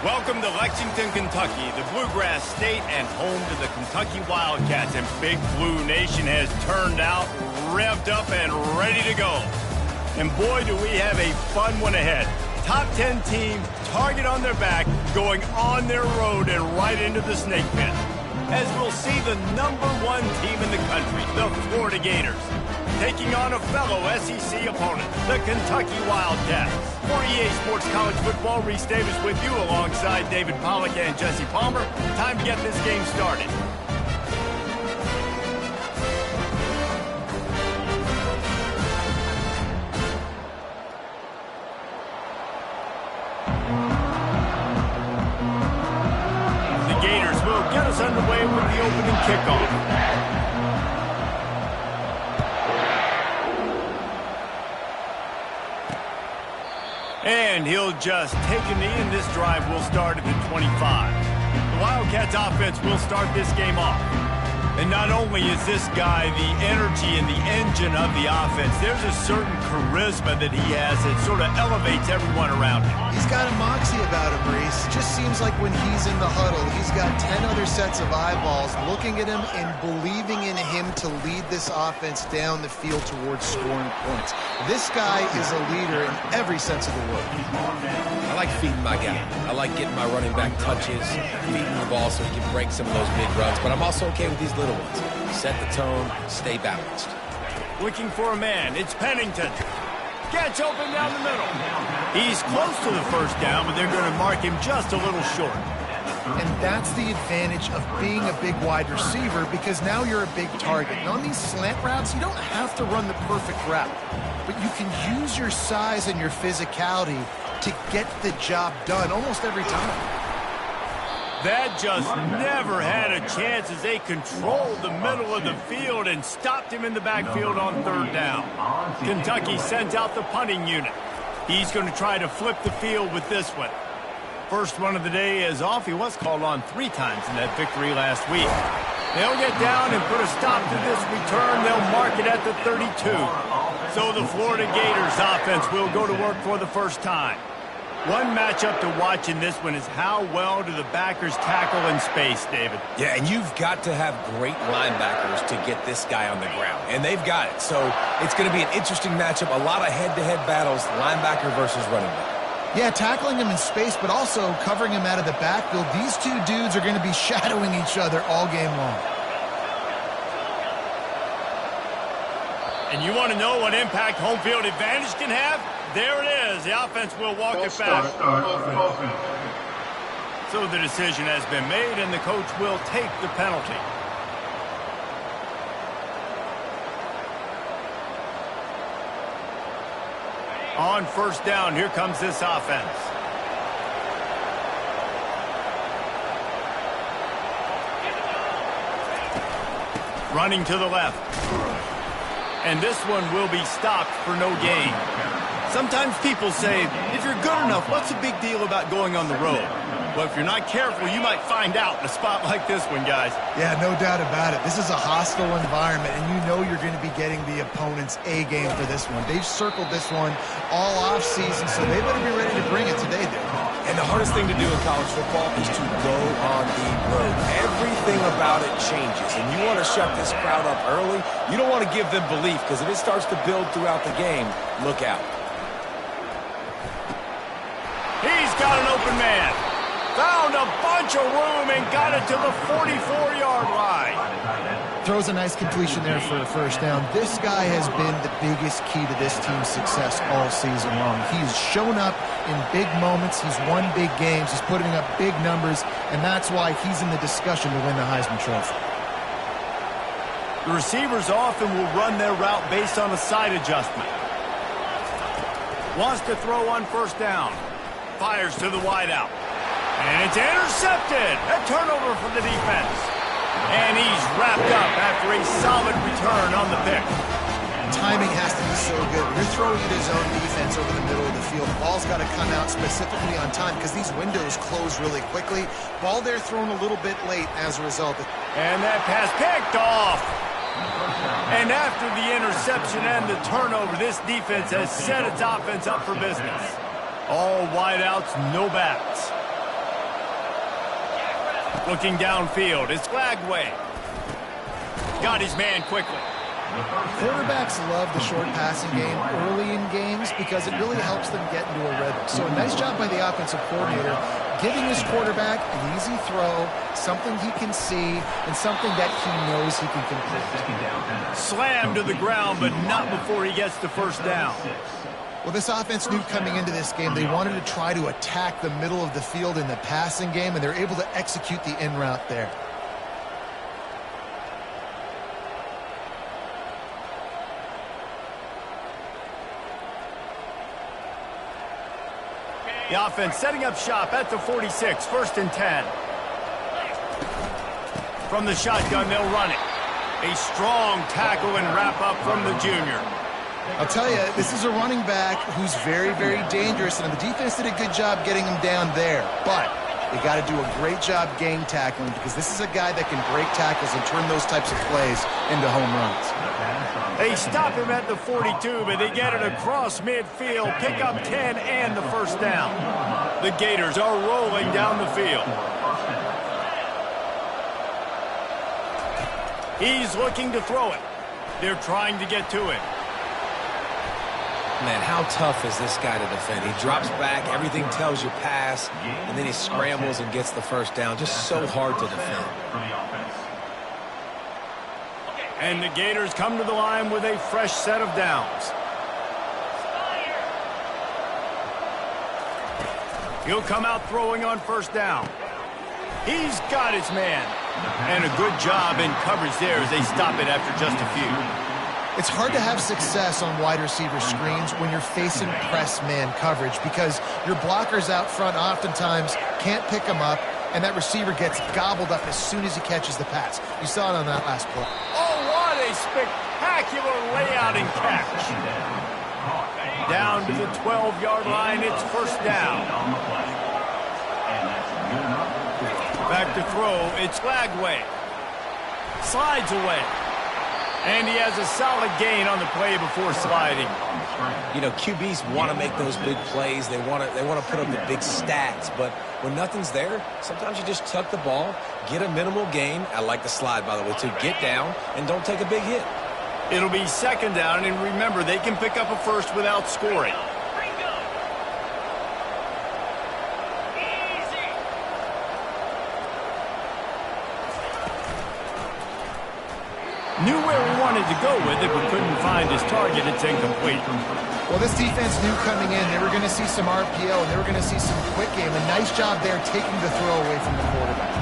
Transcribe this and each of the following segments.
Welcome to Lexington, Kentucky, the Bluegrass State and home to the Kentucky Wildcats. And Big Blue Nation has turned out, revved up, and ready to go. And boy, do we have a fun one ahead. Top 10 team, target on their back, going on their road and right into the snake pit. As we'll see the #1 team in the country, the Florida Gators, taking on a fellow SEC opponent, the Kentucky Wildcats. For EA Sports College Football, Reese Davis with you alongside David Pollack and Jesse Palmer. Time to get this game started. The Gators will get us underway with the opening kickoff. And he'll just take a knee, and this drive will start at the 25. The Wildcats offense will start this game off. And not only is this guy the energy and the engine of the offense, there's a certain charisma that he has that sort of elevates everyone around him. He's got a moxie about him, Reese. Just seems like when he's in the huddle, he's got 10 other sets of eyeballs looking at him and believing in him to lead this offense down the field towards scoring points. This guy is a leader in every sense of the word. I like feeding my guy. I like getting my running back touches, feeding the ball so he can break some of those big runs, but I'm also okay with these little ones. Set the tone, stay balanced. Looking for a man, it's Pennington. Gets open down the middle. He's close to the first down, but they're going to mark him just a little short. And that's the advantage of being a big wide receiver, because now you're a big target. And on these slant routes, you don't have to run the perfect route, but you can use your size and your physicality to get the job done almost every time. That just never had a chance as they controlled the middle of the field and stopped him in the backfield on third down. Kentucky sends out the punting unit. He's going to try to flip the field with this one. First run of the day is off. He was called on 3 times in that victory last week. They'll get down and put a stop to this return. They'll mark it at the 32. So the Florida Gators offense will go to work for the first time. One matchup to watch in this one is how well do the backers tackle in space, David? Yeah, and you've got to have great linebackers to get this guy on the ground, and they've got it. So it's going to be an interesting matchup, a lot of head-to-head battles, linebacker versus running back. Yeah, tackling him in space, but also covering him out of the backfield. These two dudes are going to be shadowing each other all game long. And you want to know what impact home field advantage can have? There it is. The offense will walk it back. So the decision has been made, and the coach will take the penalty. On first down, here comes this offense. Running to the left. And this one will be stopped for no gain. Sometimes people say, if you're good enough, what's the big deal about going on the road? Well, if you're not careful, you might find out in a spot like this one, guys. Yeah, no doubt about it. This is a hostile environment, and you know you're going to be getting the opponent's A game for this one. They've circled this one all off-season, so they better be ready to bring it today, dude. And the hardest thing to do in college football is to go on the road. Everything about it changes, and you want to shut this crowd up early. You don't want to give them belief, because if it starts to build throughout the game, look out. He's got an open man. Found a bunch of room and got it to the 44-yard line. Throws a nice completion there for a first down. This guy has been the biggest key to this team's success all season long. He's shown up in big moments. He's won big games. He's putting up big numbers, and that's why he's in the discussion to win the Heisman Trophy. The receivers often will run their route based on a side adjustment. Wants to throw on first down. Fires to the wideout. And it's intercepted. A turnover for the defense. And he's wrapped up after a solid return on the pick. Timing has to be so good. You're throwing at his own defense over the middle of the field. The ball's got to come out specifically on time because these windows close really quickly. Ball there thrown a little bit late as a result. And that pass picked off. And after the interception and the turnover, this defense has set its offense up for business. All wideouts, no backs. Looking downfield, it's Flagway. Got his man quickly. Quarterbacks love the short passing game early in games because it really helps them get into a rhythm. So a nice job by the offensive coordinator giving his quarterback an easy throw, something he can see, and something that he knows he can complete. Slammed to the ground, but not before he gets the first down. Well, this offense knew coming into this game they wanted to try to attack the middle of the field in the passing game, and they're able to execute the in route there. The offense setting up shop at the 46, 1st and 10. From the shotgun, they'll run it. A strong tackle and wrap up from the junior. I'll tell you, this is a running back who's very, very dangerous, and the defense did a good job getting him down there. But they got to do a great job game tackling because this is a guy that can break tackles and turn those types of plays into home runs. They stop him at the 42, but they get it across midfield, pick up 10 and the first down. The Gators are rolling down the field. He's looking to throw it. They're trying to get to it. Man, how tough is this guy to defend? He drops back, everything tells you pass, and then he scrambles and gets the first down. Just so hard to defend. And the Gators come to the line with a fresh set of downs. He'll come out throwing on first down. He's got his man. And a good job in coverage there as they stop it after just a few. It's hard to have success on wide receiver screens when you're facing press man coverage because your blockers out front oftentimes can't pick them up, and that receiver gets gobbled up as soon as he catches the pass. You saw it on that last play. Oh, what a spectacular layout and catch. Down to the 12-yard line, it's first down. Back to throw, it's Flagway. Slides away. And he has a solid gain on the play before sliding. You know, QBs want to make those big plays. They want to put up the big stats. But when nothing's there, sometimes you just tuck the ball, get a minimal gain. I like the slide, by the way, too. Get down and don't take a big hit. It'll be second down, and remember, they can pick up a first without scoring. Knew where he wanted to go with it, but couldn't find his target. It's incomplete. Well, this defense knew coming in they were going to see some RPO and they were going to see some quick game. A nice job there taking the throw away from the quarterback.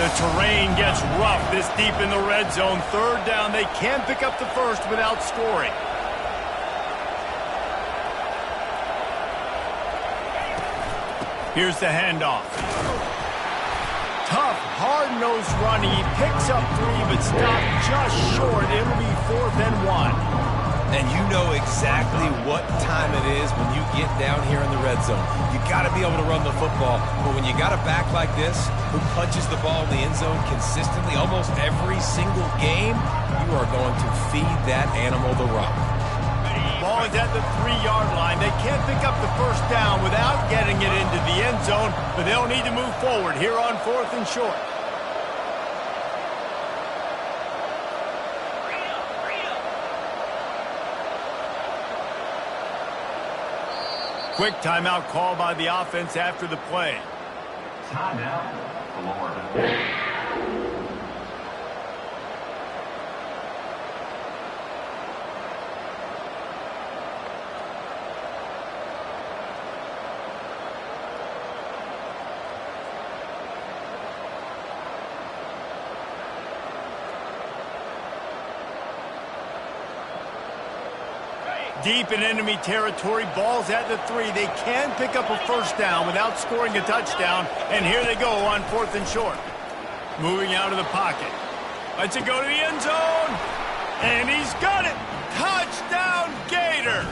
The terrain gets rough this deep in the red zone. Third down, they can't pick up the first without scoring. Here's the handoff. Tough, hard-nosed run. He picks up 3, but stopped just short. It'll be 4th and 1. And you know exactly what time it is when you get down here in the red zone. You got to be able to run the football. But when you got a back like this who punches the ball in the end zone consistently almost every single game, you are going to feed that animal the rock. Ball is at the 3-yard line. They can't pick up the first down without getting it into the end zone, but they'll need to move forward here on 4th and short. Quick timeout call by the offense after the play. Timeout, Florida. Deep in enemy territory, ball's at the 3. They can pick up a first down without scoring a touchdown, and here they go on 4th and short. Moving out of the pocket. Lets it go to the end zone, and he's got it. Touchdown, Gator.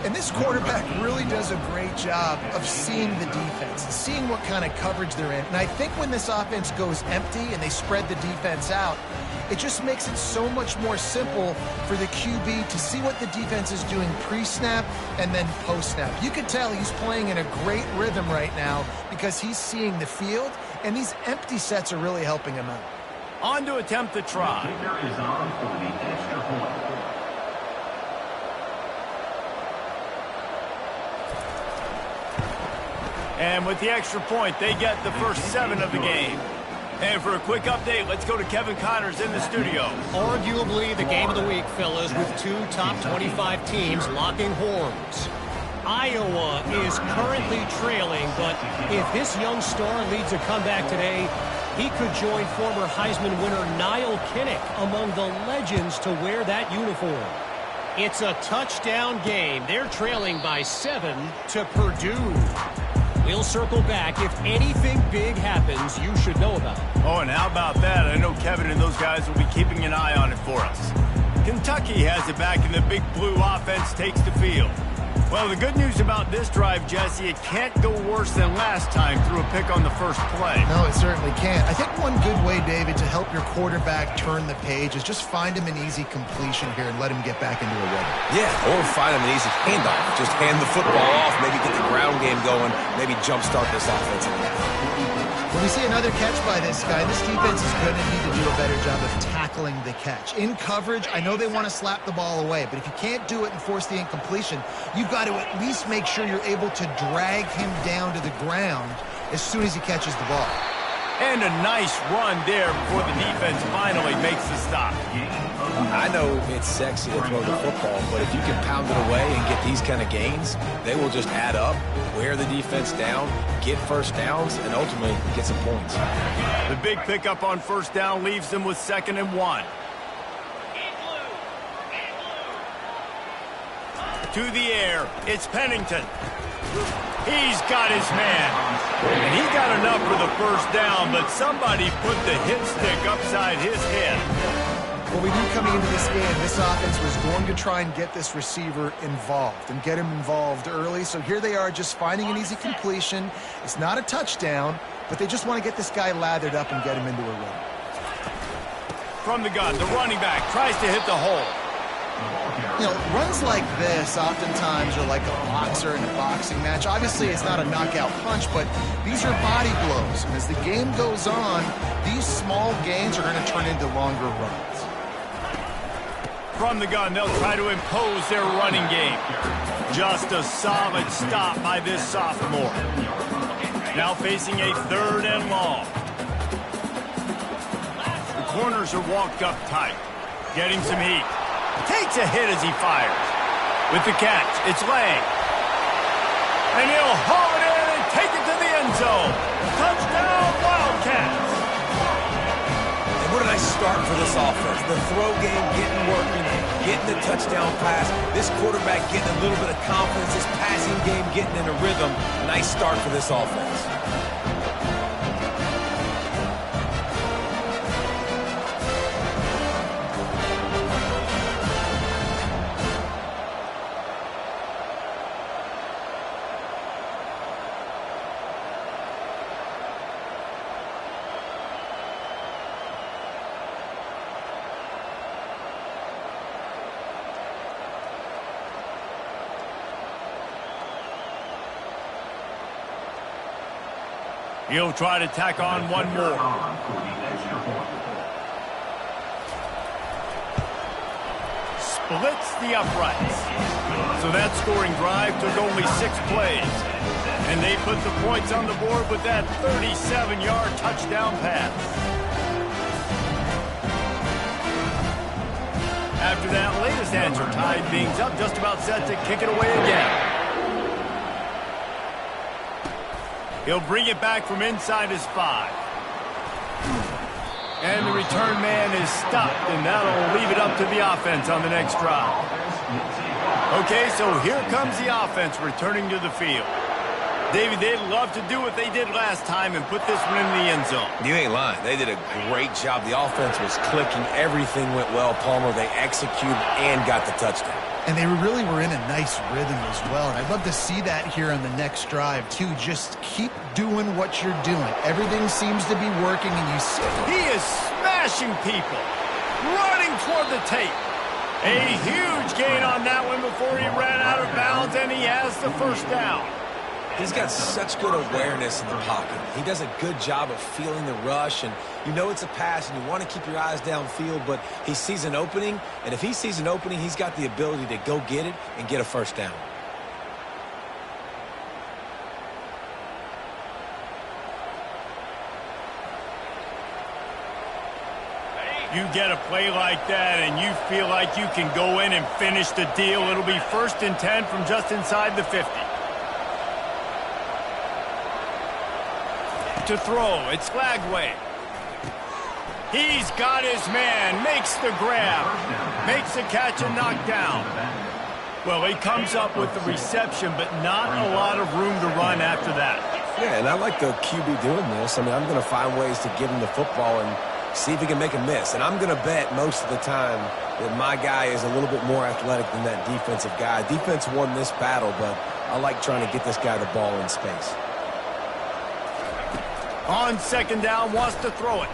And this quarterback really does a great job of seeing the defense, seeing what kind of coverage they're in. And I think when this offense goes empty and they spread the defense out, it just makes it so much more simple for the QB to see what the defense is doing pre-snap and then post-snap. You can tell he's playing in a great rhythm right now because he's seeing the field and these empty sets are really helping him out. On to attempt the try. Gator is on for the extra point. And with the extra point, they get the first 7 of the game. And for a quick update, let's go to Kevin Connors in the studio. Arguably the game of the week, fellas, with 2 top 25 teams locking horns. Iowa is currently trailing, but if this young star leads a comeback today, he could join former Heisman winner Niall Kinnick among the legends to wear that uniform. It's a touchdown game. They're trailing by 7 to Purdue. We'll circle back. If anything big happens, you should know about it. Oh, and how about that? I know Kevin and those guys will be keeping an eye on it for us. Kentucky has it back, and the Big Blue offense takes the field. Well, the good news about this drive, Jesse, it can't go worse than last time through a pick on the first play. No, it certainly can't. I think one good way, David, to help your quarterback turn the page is just find him an easy completion here and let him get back into a rhythm. Yeah, or find him an easy handoff. Just hand the football off, maybe get the ground game going, maybe jumpstart this offense. When we see another catch by this guy, this defense is going to need to do a better job of tackling the catch. In coverage, I know they want to slap the ball away, but if you can't do it and force the incompletion, you've got to at least make sure you're able to drag him down to the ground as soon as he catches the ball. And a nice run there before the defense finally makes the stop. I know it's sexy to throw the football, but if you can pound it away and get these kind of gains, they will just add up, wear the defense down, get first downs, and ultimately get some points. The big pickup on first down leaves them with 2nd and 1. To the air, it's Pennington. He's got his man. And he got enough for the first down, but somebody put the hit stick upside his head. Well, we knew coming into this game, this offense was going to try and get this receiver involved and get him involved early. So here they are just finding an easy completion. It's not a touchdown, but they just want to get this guy lathered up and get him into a run. From the gun, the running back tries to hit the hole. You know, runs like this oftentimes are like a boxer in a boxing match. Obviously, it's not a knockout punch, but these are body blows. And as the game goes on, these small gains are going to turn into longer runs. From the gun, they'll try to impose their running game. Just a solid stop by this sophomore. Now facing a 3rd and long. The corners are walked up tight, getting some heat. Takes a hit as he fires. With the catch, it's Lang. And he'll haul it in and take it to the end zone. Touchdown, Wildcats. What a nice start for this offense. The throw game getting working, getting the touchdown pass. This quarterback getting a little bit of confidence. This passing game getting in a rhythm. Nice start for this offense. He'll try to tack on one more. Splits the uprights. So that scoring drive took only 6 plays. And they put the points on the board with that 37-yard touchdown pass. After that latest answer, tied things up, just about set to kick it away again. He'll bring it back from inside his 5. And the return man is stopped, and that'll leave it up to the offense on the next drive. Okay, so here comes the offense returning to the field. David, they'd love to do what they did last time and put this one in the end zone. You ain't lying. They did a great job. The offense was clicking. Everything went well, Palmer. They executed and got the touchdown. And they really were in a nice rhythm as well. And I'd love to see that here on the next drive, too. Just keep doing what you're doing. Everything seems to be working, and you see it. He is smashing people, running toward the tape. A huge gain on that one before he ran out of bounds, and he has the first down. He's got such good awareness in the pocket. He does a good job of feeling the rush, and you know it's a pass, and you want to keep your eyes downfield, but he sees an opening, and if he sees an opening, he's got the ability to go get it and get a first down. You get a play like that and you feel like you can go in and finish the deal. It'll be 1st and 10 from just inside the 50. To throw, it's Lagway. He's got his man, makes the grab, makes the catch and knockdown. Well, he comes up with the reception, but not a lot of room to run after that. Yeah, and I like the QB doing this. I mean, I'm going to find ways to give him the football and see if he can make a miss. And I'm going to bet most of the time that my guy is a little bit more athletic than that defensive guy. Defense won this battle, but I like trying to get this guy the ball in space. On 2nd down, wants to throw it.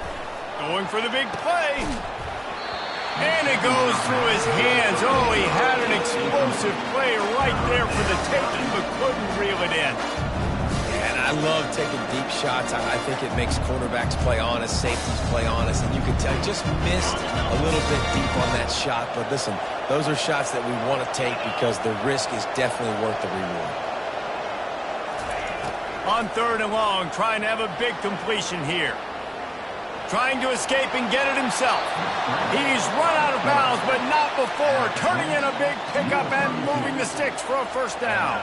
Going for the big play. And it goes through his hands. Oh, he had an explosive play right there for the taking, but couldn't reel it in. And I love taking deep shots. I think it makes cornerbacks play honest, safeties play honest, and you can tell he just missed a little bit deep on that shot. But listen, those are shots that we want to take because the risk is definitely worth the reward. On 3rd and long, trying to have a big completion here. Trying to escape and get it himself. He's run out of bounds, but not before. Turning in a big pickup and moving the sticks for a first down.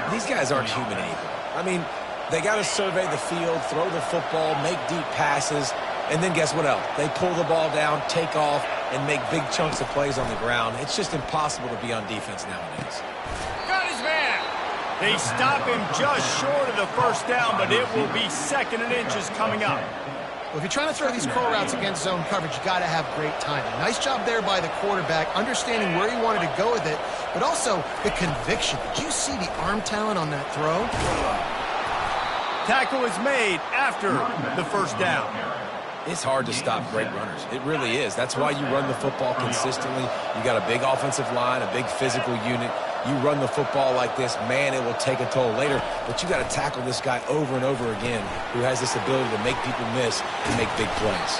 These guys aren't human either. I mean, they got to survey the field, throw the football, make deep passes, and then guess what else? They pull the ball down, take off, and make big chunks of plays on the ground. It's just impossible to be on defense nowadays. Got his man. They stop him just short of the first down, but it will be 2nd and inches coming up. Well, if you're trying to throw these curl routes against zone coverage, you got to have great timing. Nice job there by the quarterback, understanding where he wanted to go with it, but also the conviction. Did you see the arm talent on that throw? Tackle is made after the first down. It's hard to stop great runners. It really is. That's why you run the football consistently. You got a big offensive line, a big physical unit. You run the football like this, man, it will take a toll later. But you got to tackle this guy over and over again who has this ability to make people miss and make big plays.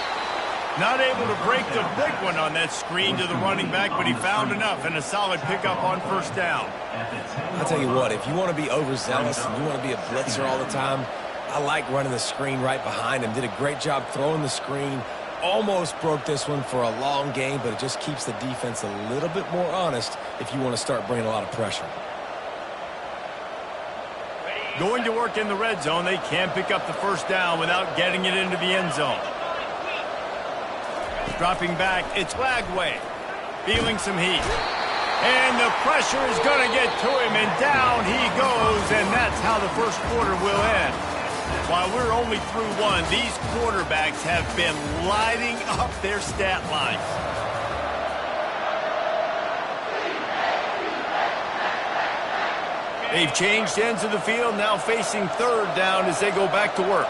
Not able to break the big one on that screen to the running back, but he found enough and a solid pickup on first down. I'll tell you what, if you want to be overzealous and you want to be a blitzer all the time, I like running the screen right behind him. Did a great job throwing the screen. Almost broke this one for a long game, but it just keeps the defense a little bit more honest if you want to start bringing a lot of pressure. Going to work in the red zone. They can't pick up the first down without getting it into the end zone. Dropping back, it's Lagway. Feeling some heat. And the pressure is going to get to him, and down he goes, and that's how the first quarter will end. While we're only through one, these quarterbacks have been lighting up their stat lines. They've changed ends of the field, now facing 3rd down as they go back to work.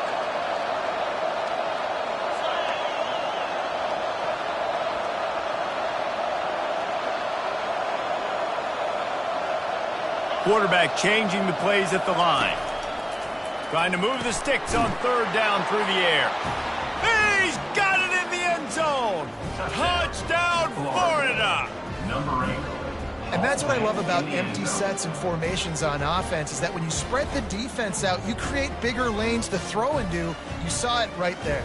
Quarterback changing the plays at the line. Trying to move the sticks on 3rd down through the air. He's got it in the end zone. Touchdown, Florida. Number 8. And that's what I love about empty sets and formations on offense is that when you spread the defense out, you create bigger lanes to throw into. You saw it right there.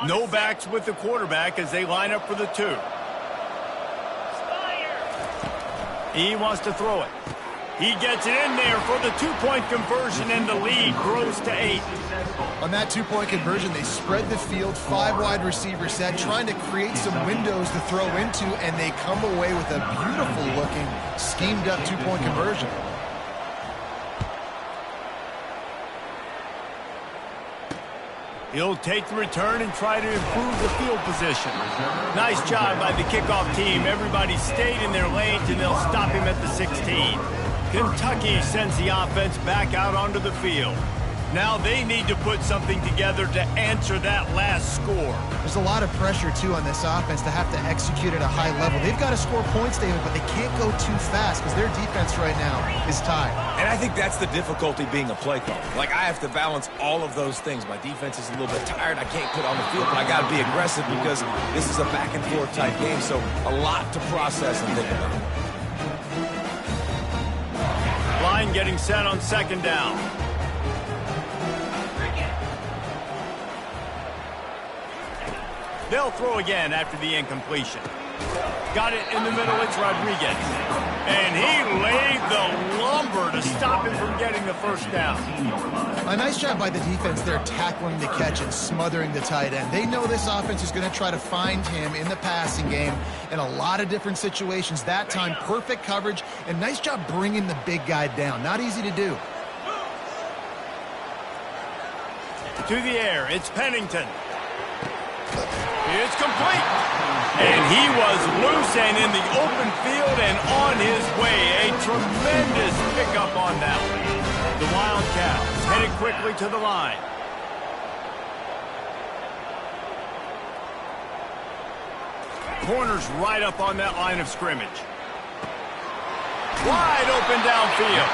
No backs with the quarterback as they line up for the 2. He wants to throw it. He gets it in there for the 2-point conversion, and the lead grows to 8. On that 2-point conversion, they spread the field, 5 wide receiver set, trying to create some windows to throw into, and they come away with a beautiful-looking, schemed-up 2-point conversion. He'll take the return and try to improve the field position. Nice job by the kickoff team. Everybody stayed in their lanes, and they'll stop him at the 16. Kentucky sends the offense back out onto the field. Now they need to put something together to answer that last score. There's a lot of pressure, too, on this offense to have to execute at a high level. They've got to score points, David, but they can't go too fast because their defense right now is tied. And I think that's the difficulty being a play caller. Like, I have to balance all of those things. My defense is a little bit tired. I can't put on the field, but I got to be aggressive because this is a back-and-forth type game, so a lot to process and think about. Line getting set on 2nd down. They'll throw again after the incompletion. Got it in the middle, it's Rodriguez. And he laid the lumber to stop him from getting the 1st down. A nice job by the defense there, tackling the catch and smothering the tight end. They know this offense is going to try to find him in the passing game in a lot of different situations. That time, perfect coverage, and nice job bringing the big guy down. Not easy to do. To the air, it's Pennington. It's complete. And he was loose and in the open field and on his way. A tremendous pickup on that one. The Wildcats headed quickly to the line. Corners right up on that line of scrimmage. Wide open downfield.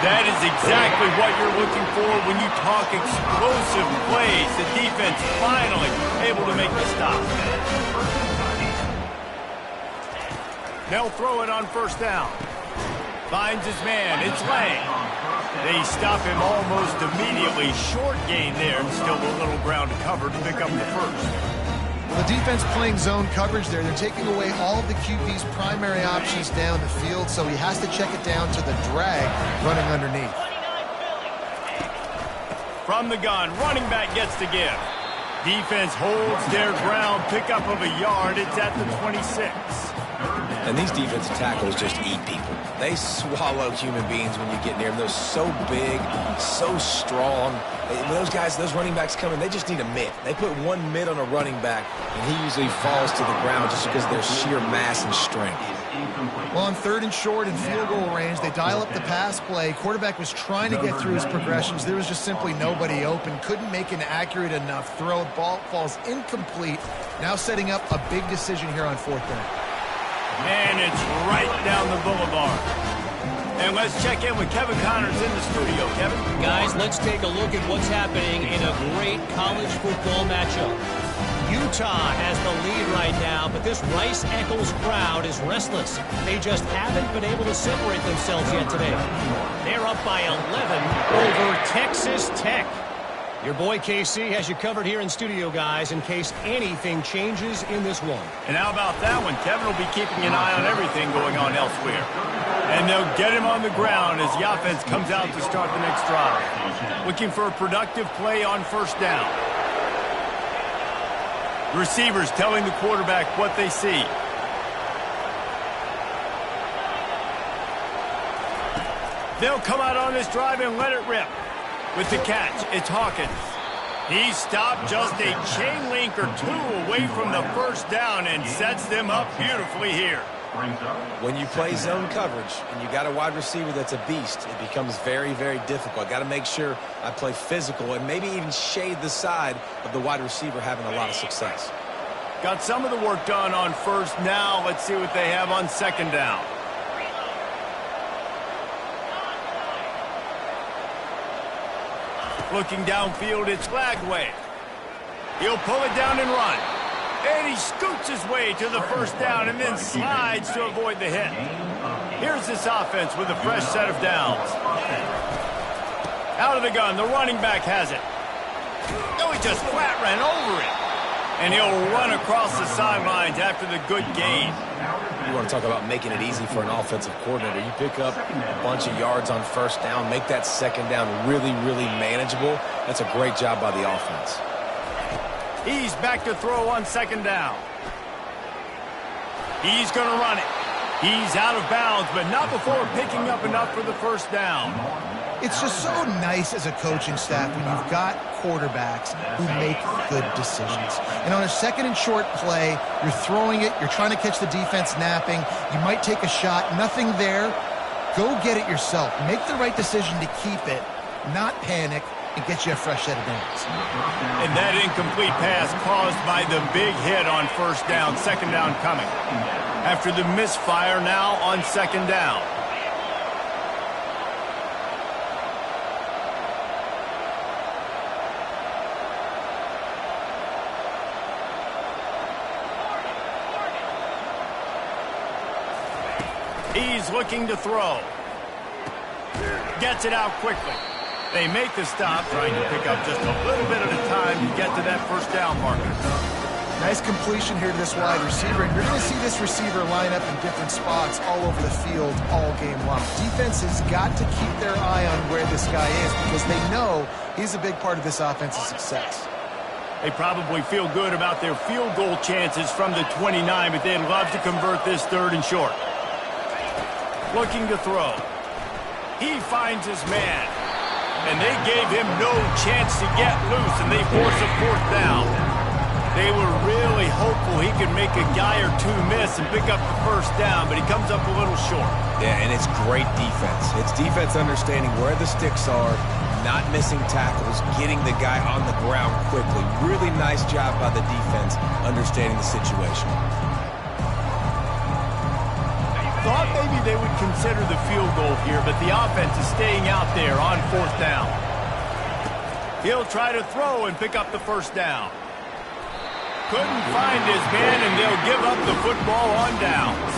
That is exactly what you're looking for when you talk explosive plays. The defense finally able to make the stop. They'll throw it on 1st down. Finds his man. It's Lang. They stop him almost immediately. Short gain there, and still a little ground to cover to pick up the 1st. The defense playing zone coverage there. They're taking away all of the QB's primary options down the field, so he has to check it down to the drag running underneath. From the gun, running back gets the give. Defense holds their ground, pickup of a yard. It's at the 26. And these defensive tackles just eat people. They swallow human beings when you get near them. They're so big, so strong. When those guys, those running backs come in, they just need a mitt. They put one mitt on a running back, and he usually falls to the ground just because of their sheer mass and strength. Well, on 3rd and short and field goal range, they dial up the pass play. Quarterback was trying to get through his progressions. There was just simply nobody open. Couldn't make an accurate enough throw. Ball falls incomplete. Now setting up a big decision here on 4th down. And it's right down the boulevard. And let's check in with Kevin Connors in the studio. Kevin? Guys, let's take a look at what's happening in a great college football matchup. Utah has the lead right now, but this Rice-Eccles crowd is restless. They just haven't been able to separate themselves yet today. They're up by 11 over Texas Tech. Your boy KC has you covered here in studio, guys, in case anything changes in this one. And how about that one? Kevin will be keeping an eye on everything going on elsewhere. And they'll get him on the ground as the offense comes out to start the next drive. Looking for a productive play on 1st down. Receivers telling the quarterback what they see. They'll come out on this drive and let it rip. With the catch, it's Hawkins. He stopped just a chain link or 2 away from the 1st down and sets them up beautifully here. When you play zone coverage and you got a wide receiver that's a beast, it becomes very, very difficult. Got to make sure I play physical and maybe even shade the side of the wide receiver having a lot of success. Got some of the work done on 1st. Now let's see what they have on 2nd down. Looking downfield, it's Lagway. He'll pull it down and run. And he scoots his way to the 1st down and then slides to avoid the hit. Here's this offense with a fresh set of downs. Out of the gun, the running back has it. Oh, he just flat ran over it. And he'll run across the sidelines after the good gain. You want to talk about making it easy for an offensive coordinator. You pick up a bunch of yards on first down, make that second down really, really manageable. That's a great job by the offense. He's back to throw on second down. He's going to run it. He's out of bounds, but not before picking up enough for the first down. It's just so nice as a coaching staff when you've got quarterbacks who make good decisions. And on a second and short play, you're throwing it, you're trying to catch the defense napping, you might take a shot, nothing there. Go get it yourself. Make the right decision to keep it, not panic, and get you a fresh set of downs. And that incomplete pass caused by the big hit on first down, second down coming. After the misfire, now on second down. He's looking to throw. Gets it out quickly. They make the stop, trying to pick up just a little bit at a time to get to that first down marker. Nice completion here to this wide receiver, and you're going to see this receiver line up in different spots all over the field all game long. Defense has got to keep their eye on where this guy is because they know he's a big part of this offense's success. They probably feel good about their field goal chances from the 29, but they'd love to convert this third and short. Looking to throw. He finds his man. And they gave him no chance to get loose, and they force a fourth down. They were really hopeful he could make a guy or two miss and pick up the first down, but he comes up a little short. Yeah, and it's great defense. It's defense understanding where the sticks are, not missing tackles, getting the guy on the ground quickly. Really nice job by the defense understanding the situation. Thought maybe they would consider the field goal here, but the offense is staying out there on fourth down. He'll try to throw and pick up the first down. Couldn't find his man, and they'll give up the football on downs.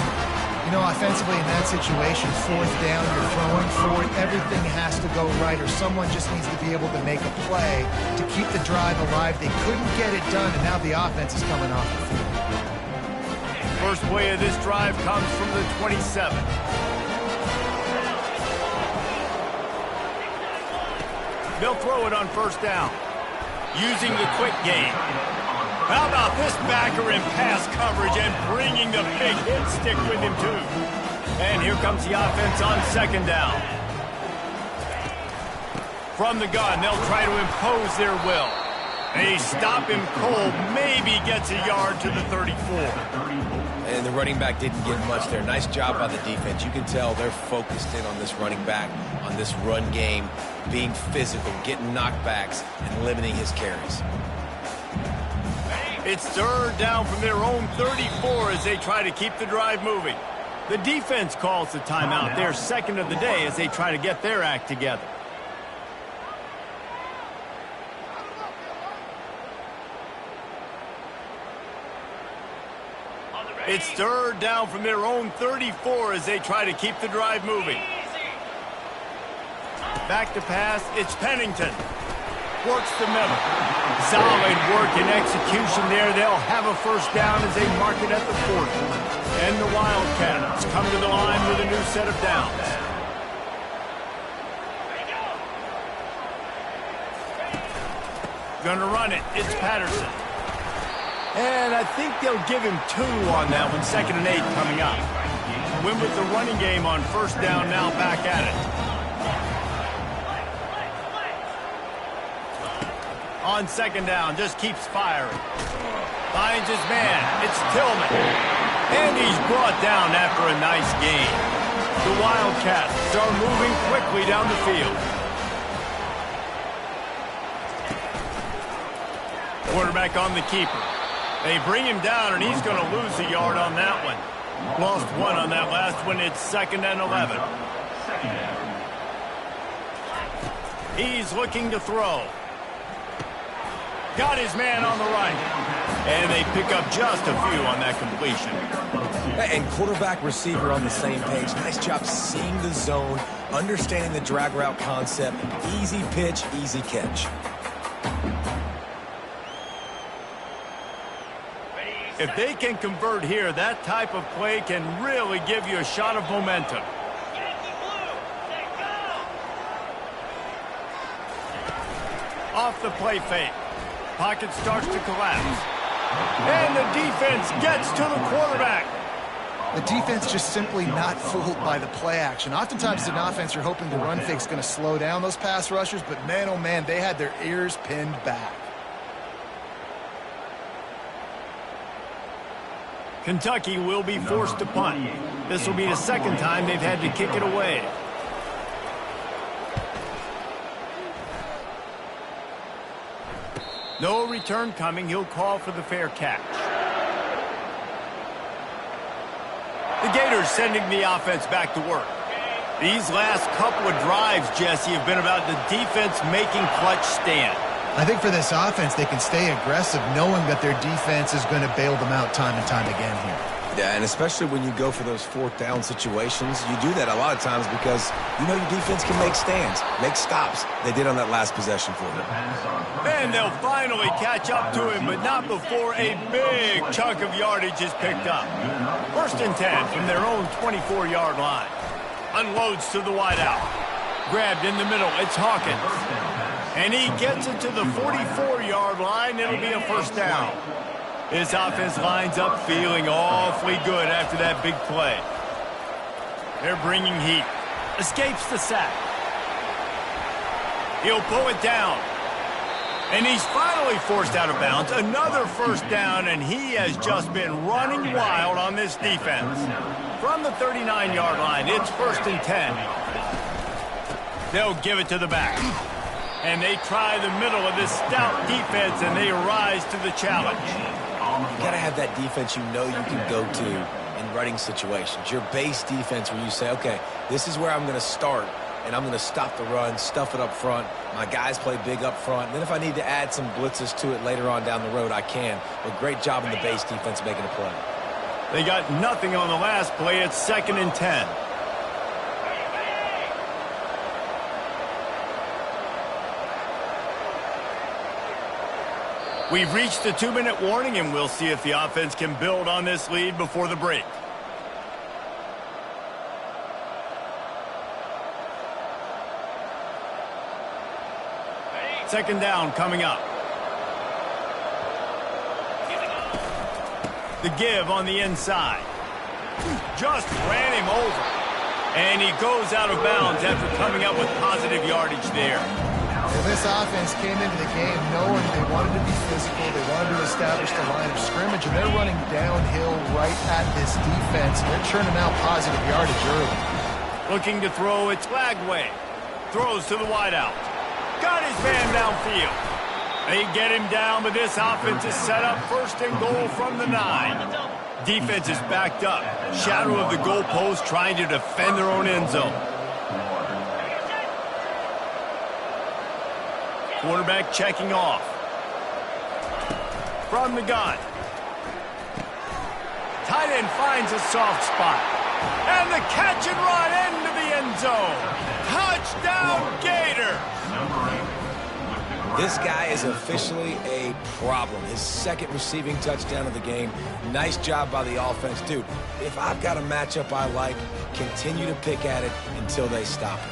You know, offensively in that situation, fourth down, you're throwing for it, everything has to go right, or someone just needs to be able to make a play to keep the drive alive. They couldn't get it done, and now the offense is coming off the field. First play of this drive comes from the 27. They'll throw it on first down, using the quick game. How about this backer in pass coverage and bringing the big hit stick with him, too. And here comes the offense on second down. From the gun, they'll try to impose their will. They stop him cold, maybe gets a yard to the 34. And the running back didn't get much there. Nice job by the defense. You can tell they're focused in on this running back, on this run game, being physical, getting knockbacks, and limiting his carries. It's third down from their own 34 as they try to keep the drive moving. The defense calls the timeout, their second of the day, as they try to get their act together. It's third down from their own 34 as they try to keep the drive moving. Back to pass, it's Pennington. Works the middle. Solid work and execution there. They'll have a first down as they mark it at the 40. And the Wildcats come to the line with a new set of downs. Gonna run it. It's Patterson. And I think they'll give him 2 on that one. 2nd and 8 coming up. Win with the running game on first down, now back at it. On second down, just keeps firing. Finds his man. It's Tillman. And he's brought down after a nice gain. The Wildcats are moving quickly down the field. Quarterback on the keeper. They bring him down, and he's going to lose a yard on that one. Lost 1 on that last one. It's 2nd and 11. He's looking to throw. Got his man on the right. And they pick up just a few on that completion. And quarterback, receiver on the same page. Nice job seeing the zone, understanding the drag route concept. Easy pitch, easy catch. If they can convert here, that type of play can really give you a shot of momentum. Off the play fake. Pocket starts to collapse. And the defense gets to the quarterback. The defense just simply not fooled by the play action. Oftentimes as an offense, you're hoping the run fake's going to slow down those pass rushers, but man, oh man, they had their ears pinned back. Kentucky will be forced to punt. This will be the second time they've had to kick it away. No return coming. He'll call for the fair catch. The Gators sending the offense back to work. These last couple of drives, Jesse, have been about the defense making clutch stand. I think for this offense, they can stay aggressive knowing that their defense is going to bail them out time and time again here. Yeah, and especially when you go for those fourth down situations, you do that a lot of times because you know your defense can make stands, make stops. They did on that last possession for them. And they'll finally catch up to him, but not before a big chunk of yardage is picked up. 1st and 10 from their own 24-yard line. Unloads to the wideout. Grabbed in the middle. It's Hawkins. And he gets it to the 44-yard line. It'll be a first down. This offense lines up feeling awfully good after that big play. They're bringing heat. Escapes the sack. He'll pull it down. And he's finally forced out of bounds. Another first down, and he has just been running wild on this defense. From the 39-yard line, it's 1st and 10. They'll give it to the back. And they try the middle of this stout defense, and they rise to the challenge. You got to have that defense you know you can go to in running situations. Your base defense where you say, okay, this is where I'm going to start, and I'm going to stop the run, stuff it up front. My guys play big up front. And then if I need to add some blitzes to it later on down the road, I can. But great job in the base defense making a play. They got nothing on the last play. It's 2nd and 10. We've reached the 2-minute warning, and we'll see if the offense can build on this lead before the break. Second down coming up. The give on the inside. Just ran him over. And he goes out of bounds after coming up with positive yardage there. Well, this offense came into the game knowing they wanted to be physical, they wanted to establish the line of scrimmage, and they're running downhill right at this defense. They're churning out positive yardage early. Looking to throw, it's Lagway. Throws to the wideout. Got his man downfield. They get him down, but this offense is set up 1st and goal from the 9. Defense is backed up. Shadow of the goalpost trying to defend their own end zone. Quarterback checking off. From the gun. Tight end finds a soft spot. And the catch and run into the end zone. Touchdown, Gator! This guy is officially a problem. His 2nd receiving touchdown of the game. Nice job by the offense. Dude, if I've got a matchup I like, continue to pick at it until they stop it.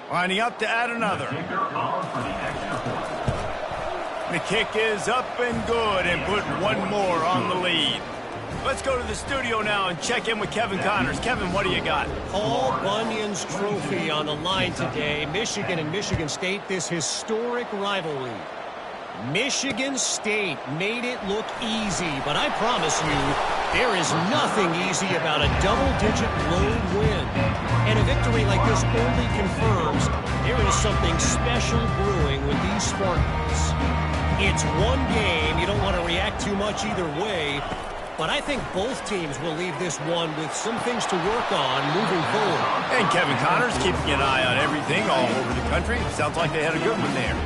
Lining up to add another. The kick is up and good and put one more on the lead. Let's go to the studio now and check in with Kevin Connors. Kevin, what do you got? Paul Bunyan's trophy on the line today. Michigan and Michigan State, this historic rivalry. Michigan State made it look easy, but I promise you, There is nothing easy about a double-digit road win. And a victory like this only confirms there is something special brewing with these Spartans. It's one game. You don't want to react too much either way. But I think both teams will leave this one with some things to work on moving forward. And Kevin Connor's keeping an eye on everything all over the country. Sounds like they had a good one there.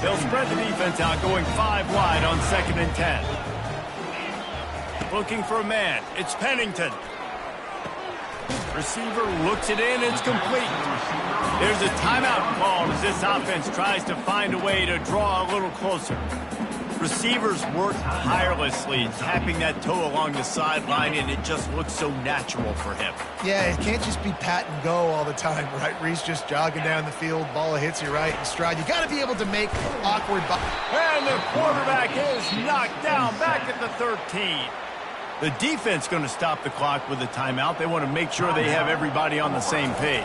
They'll spread the defense out, going 5 wide on 2nd and 10. Looking for a man. It's Pennington. Receiver looks it in. It's complete. There's a timeout called as this offense tries to find a way to draw a little closer. Receivers work tirelessly, tapping that toe along the sideline, and it just looks so natural for him. Yeah, it can't just be pat and go all the time, right? Reese just jogging down the field, ball hits you right in stride. You got to be able to make awkward. And the quarterback is knocked down back at the 13. The defense going to stop the clock with a timeout. They want to make sure they have everybody on the same page.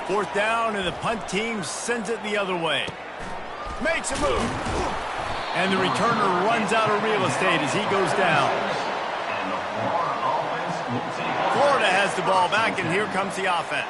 4th down, and the punt team sends it the other way. Makes a move. And the returner runs out of real estate as he goes down. Florida has the ball back, and here comes the offense.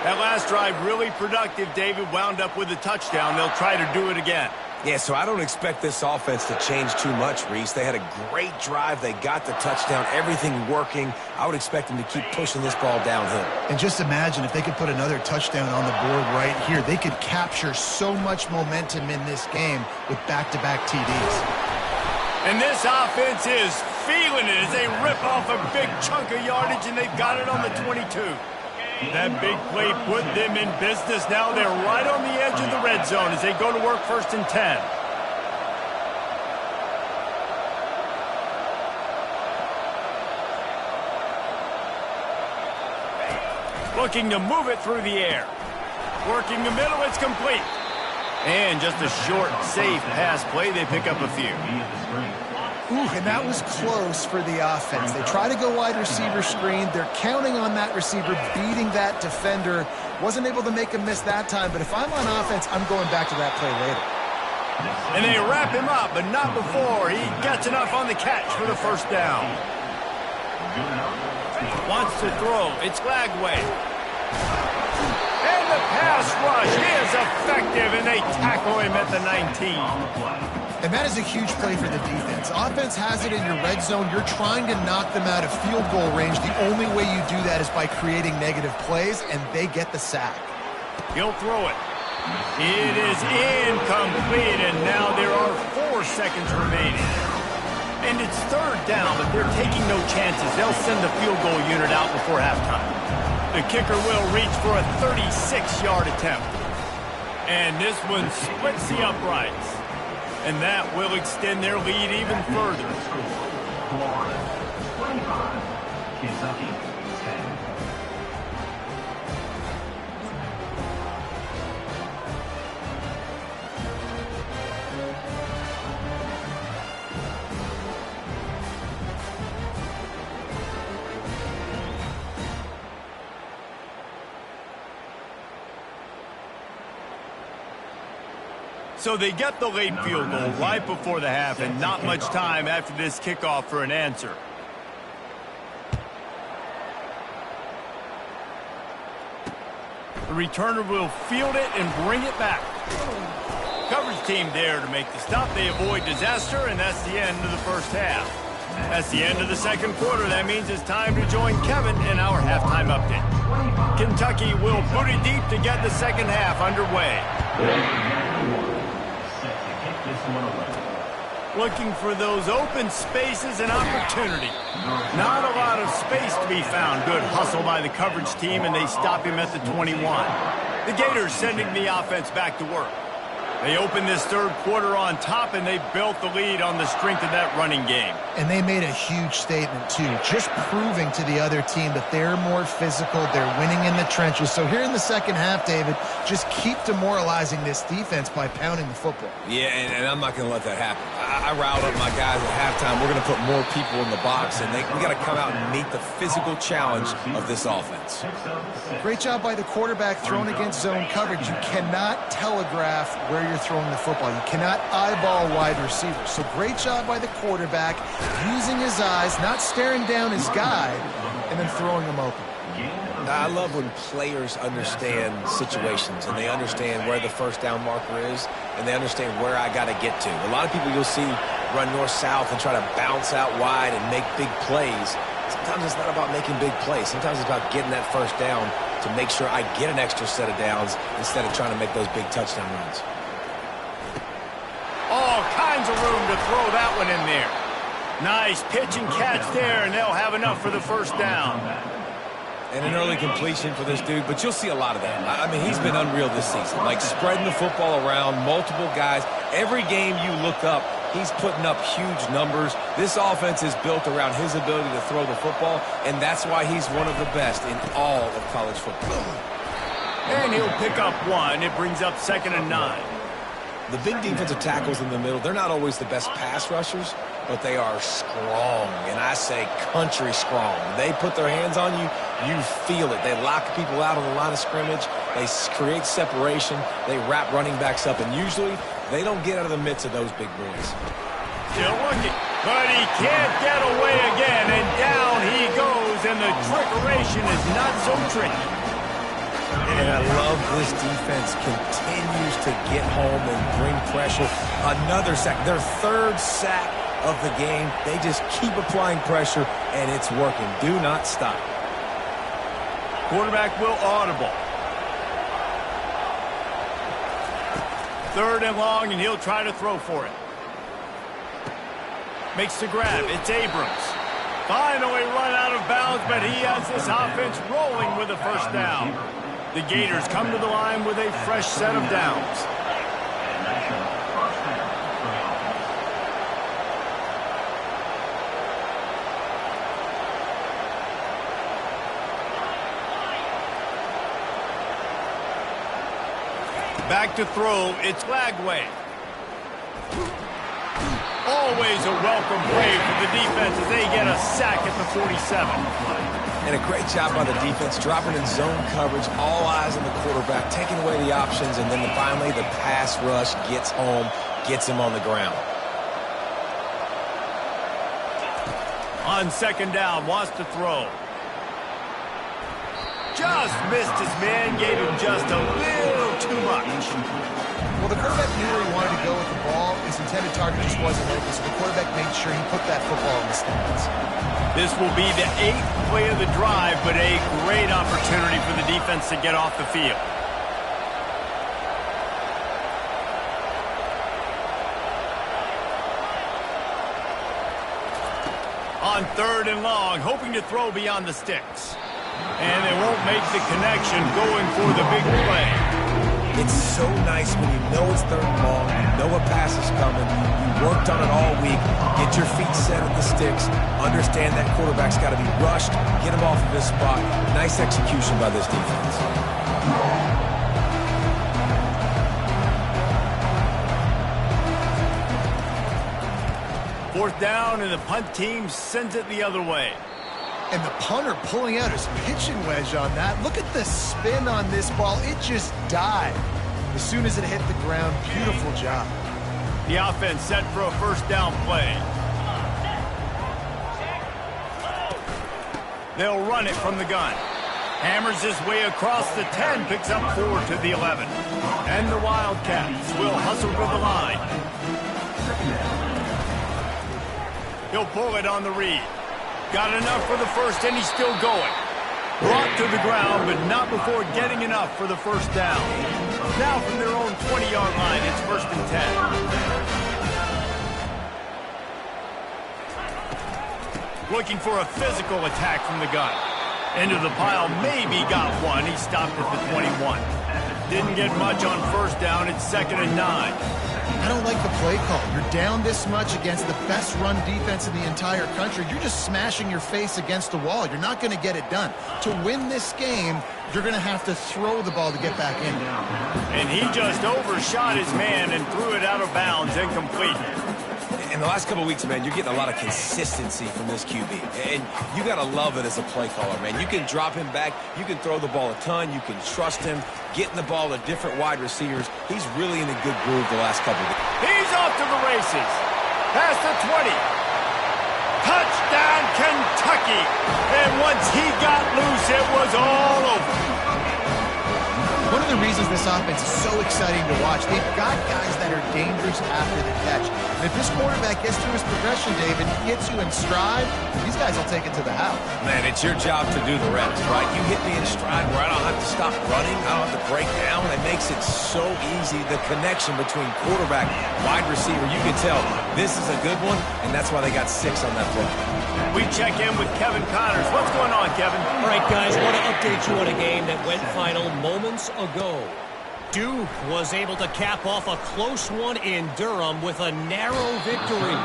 That last drive really productive. David wound up with a touchdown. They'll try to do it again. Yeah, so I don't expect this offense to change too much, Reese. They had a great drive. They got the touchdown, everything working. I would expect them to keep pushing this ball downhill. And just imagine if they could put another touchdown on the board right here. They could capture so much momentum in this game with back-to-back TDs. And this offense is feeling it as they rip off a big chunk of yardage, and they've got it on the 22. That big play put them in business. Now they're right on the edge of the red zone as they go to work 1st and 10. Looking to move it through the air. Working the middle, it's complete. And just a short, safe pass play. They pick up a few. Ooh, and that was close for the offense. They try to go wide receiver screen. They're counting on that receiver beating that defender. Wasn't able to make him miss that time, but if I'm on offense, I'm going back to that play later. And they wrap him up, but not before he gets enough on the catch for the 1st down. Wants to throw. It's Lagway. And the pass rush is effective, and they tackle him at the 19. And that is a huge play for the defense. Offense has it in your red zone. You're trying to knock them out of field goal range. The only way you do that is by creating negative plays, and they get the sack. He'll throw it. It is incomplete, and now there are 4 seconds remaining. And it's 3rd down, but they're taking no chances. They'll send the field goal unit out before halftime. The kicker will reach for a 36-yard attempt. And this one splits the uprights. And that will extend their lead even further. Florida 25, Kentucky 10. So they get the late field goal right before the half, and not much time after this kickoff for an answer. The returner will field it and bring it back. Coverage team there to make the stop. They avoid disaster, and that's the end of the 1st half. That's the end of the 2nd quarter. That means it's time to join Kevin in our halftime update. Kentucky will boot it deep to get the 2nd half underway. Looking for those open spaces and opportunity. Not a lot of space to be found. Good hustle by the coverage team, and they stop him at the 21. The Gators sending the offense back to work. They opened this 3rd quarter on top, and they built the lead on the strength of that running game. And they made a huge statement, too, just proving to the other team that they're more physical, they're winning in the trenches. So here in the 2nd half, David, just keep demoralizing this defense by pounding the football. Yeah, and I'm not going to let that happen. I riled up my guys at halftime. We're going to put more people in the box, and we got to come out and meet the physical challenge of this offense. Great job by the quarterback thrown against zone coverage. You cannot telegraph where you're you're throwing the football. You cannot eyeball wide receivers. So great job by the quarterback, using his eyes, not staring down his guy, and then throwing him open. I love when players understand situations and they understand where the first down marker is and they understand where I got to get to. A lot of people you'll see run north-south and try to bounce out wide and make big plays. Sometimes it's not about making big plays. Sometimes it's about getting that first down to make sure I get an extra set of downs instead of trying to make those big touchdown runs. All kinds of room to throw that one in there. Nice pitch and catch there, and they'll have enough for the first down. And an early completion for this dude, but you'll see a lot of that. I mean, he's been unreal this season, like spreading the football around, multiple guys. Every game you look up, he's putting up huge numbers. This offense is built around his ability to throw the football, and that's why he's one of the best in all of college football. And he'll pick up one. It brings up 2nd and 9. The big defensive tackles in the middle, they're not always the best pass rushers, but they are strong, and I say country strong. They put their hands on you, you feel it. They lock people out on the line of scrimmage. They create separation. They wrap running backs up, and usually they don't get out of the midst of those big boys. Still looking, but he can't get away again, and down he goes, and the trickeration is not so tricky. And I love this defense continues to get home and bring pressure. Another sack, their 3rd sack of the game. They just keep applying pressure, and it's working. Do not stop. Quarterback will audible. 3rd and long, and he'll try to throw for it. Makes the grab. It's Abrams. Finally run out of bounds, but he has this offense rolling with a first down. The Gators come to the line with a fresh set of downs. Back to throw, it's Lagway. Always a welcome play for the defense as they get a sack at the 47. And a great job by the defense, dropping in zone coverage, all eyes on the quarterback, taking away the options, and then finally the pass rush gets home, gets him on the ground. On 2nd down, wants to throw. Just missed his man, gave him just a little too much. Well, the quarterback knew where he wanted to go with the ball. His intended target just wasn't open, so the quarterback made sure he put that football in the stands. This will be the 8th play of the drive, but a great opportunity for the defense to get off the field. On 3rd and long, hoping to throw beyond the sticks. And they won't make the connection going for the big play. It's so nice when you know it's 3rd and long, you know a pass is coming, you worked on it all week, get your feet set at the sticks, understand that quarterback's got to be rushed, get him off of his spot. Nice execution by this defense. 4th down, and the punt team sends it the other way. And the punter pulling out his pitching wedge on that. Look at the spin on this ball. It just died as soon as it hit the ground. Beautiful job. The offense set for a first down play. They'll run it from the gun. Hammers his way across the 10, picks up 4 to the 11. And the Wildcats will hustle to the line. He'll pull it on the read. Got enough for the first, and he's still going. Brought to the ground, but not before getting enough for the first down. Now from their own 20-yard line, it's 1st and 10. Looking for a physical attack from the gun. Into the pile, maybe got one. He stopped at the 21. Didn't get much on first down. It's 2nd and 9. I don't like the play call. You're down this much against the best run defense in the entire country. You're just smashing your face against the wall. You're not going to get it done. To win this game, you're going to have to throw the ball to get back in. And he just overshot his man and threw it out of bounds, incomplete. In the last couple of weeks, man, you're getting a lot of consistency from this QB. And you got to love it as a play caller, man. You can drop him back. You can throw the ball a ton. You can trust him, getting the ball to different wide receivers. He's really in a good groove the last couple of weeks. He's off to the races. Past the 20. Touchdown, Kentucky. And once he got loose, it was all over. One of the reasons this offense is so exciting to watch, they've got guys that are dangerous after the catch. And if this quarterback gets through his progression, David, gets you in stride, these guys will take it to the house. Man, it's your job to do the rest, right? You hit me in stride where I don't have to stop running. I don't have to break down. It makes it so easy. The connection between quarterback, wide receiver, you can tell this is a good one, and that's why they got 6 on that play. We check in with Kevin Connors. What's going on, Kevin? All right, guys, I want to update you on a game that went final moments ago. Duke was able to cap off a close one in Durham with a narrow victory.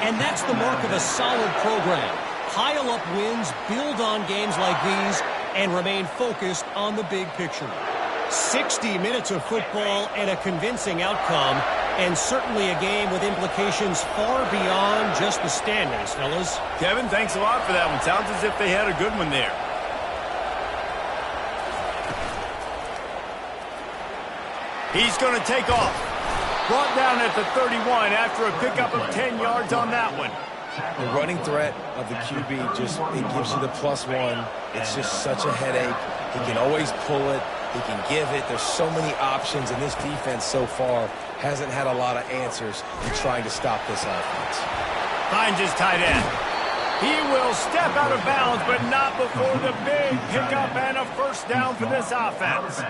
And that's the mark of a solid program. Pile up wins, build on games like these, and remain focused on the big picture. 60 minutes of football and a convincing outcome, and certainly a game with implications far beyond just the standings, fellas. Kevin, thanks a lot for that one. Sounds as if they had a good one there. He's going to take off. Brought down at the 31 after a pickup of 10 yards on that one. The running threat of the QB it gives you the +1. It's just such a headache. He can always pull it. He can give it. There's so many options, and this defense so far hasn't had a lot of answers in trying to stop this offense. Finds his tight end. He will step out of bounds, but not before the big pickup and a first down for this offense.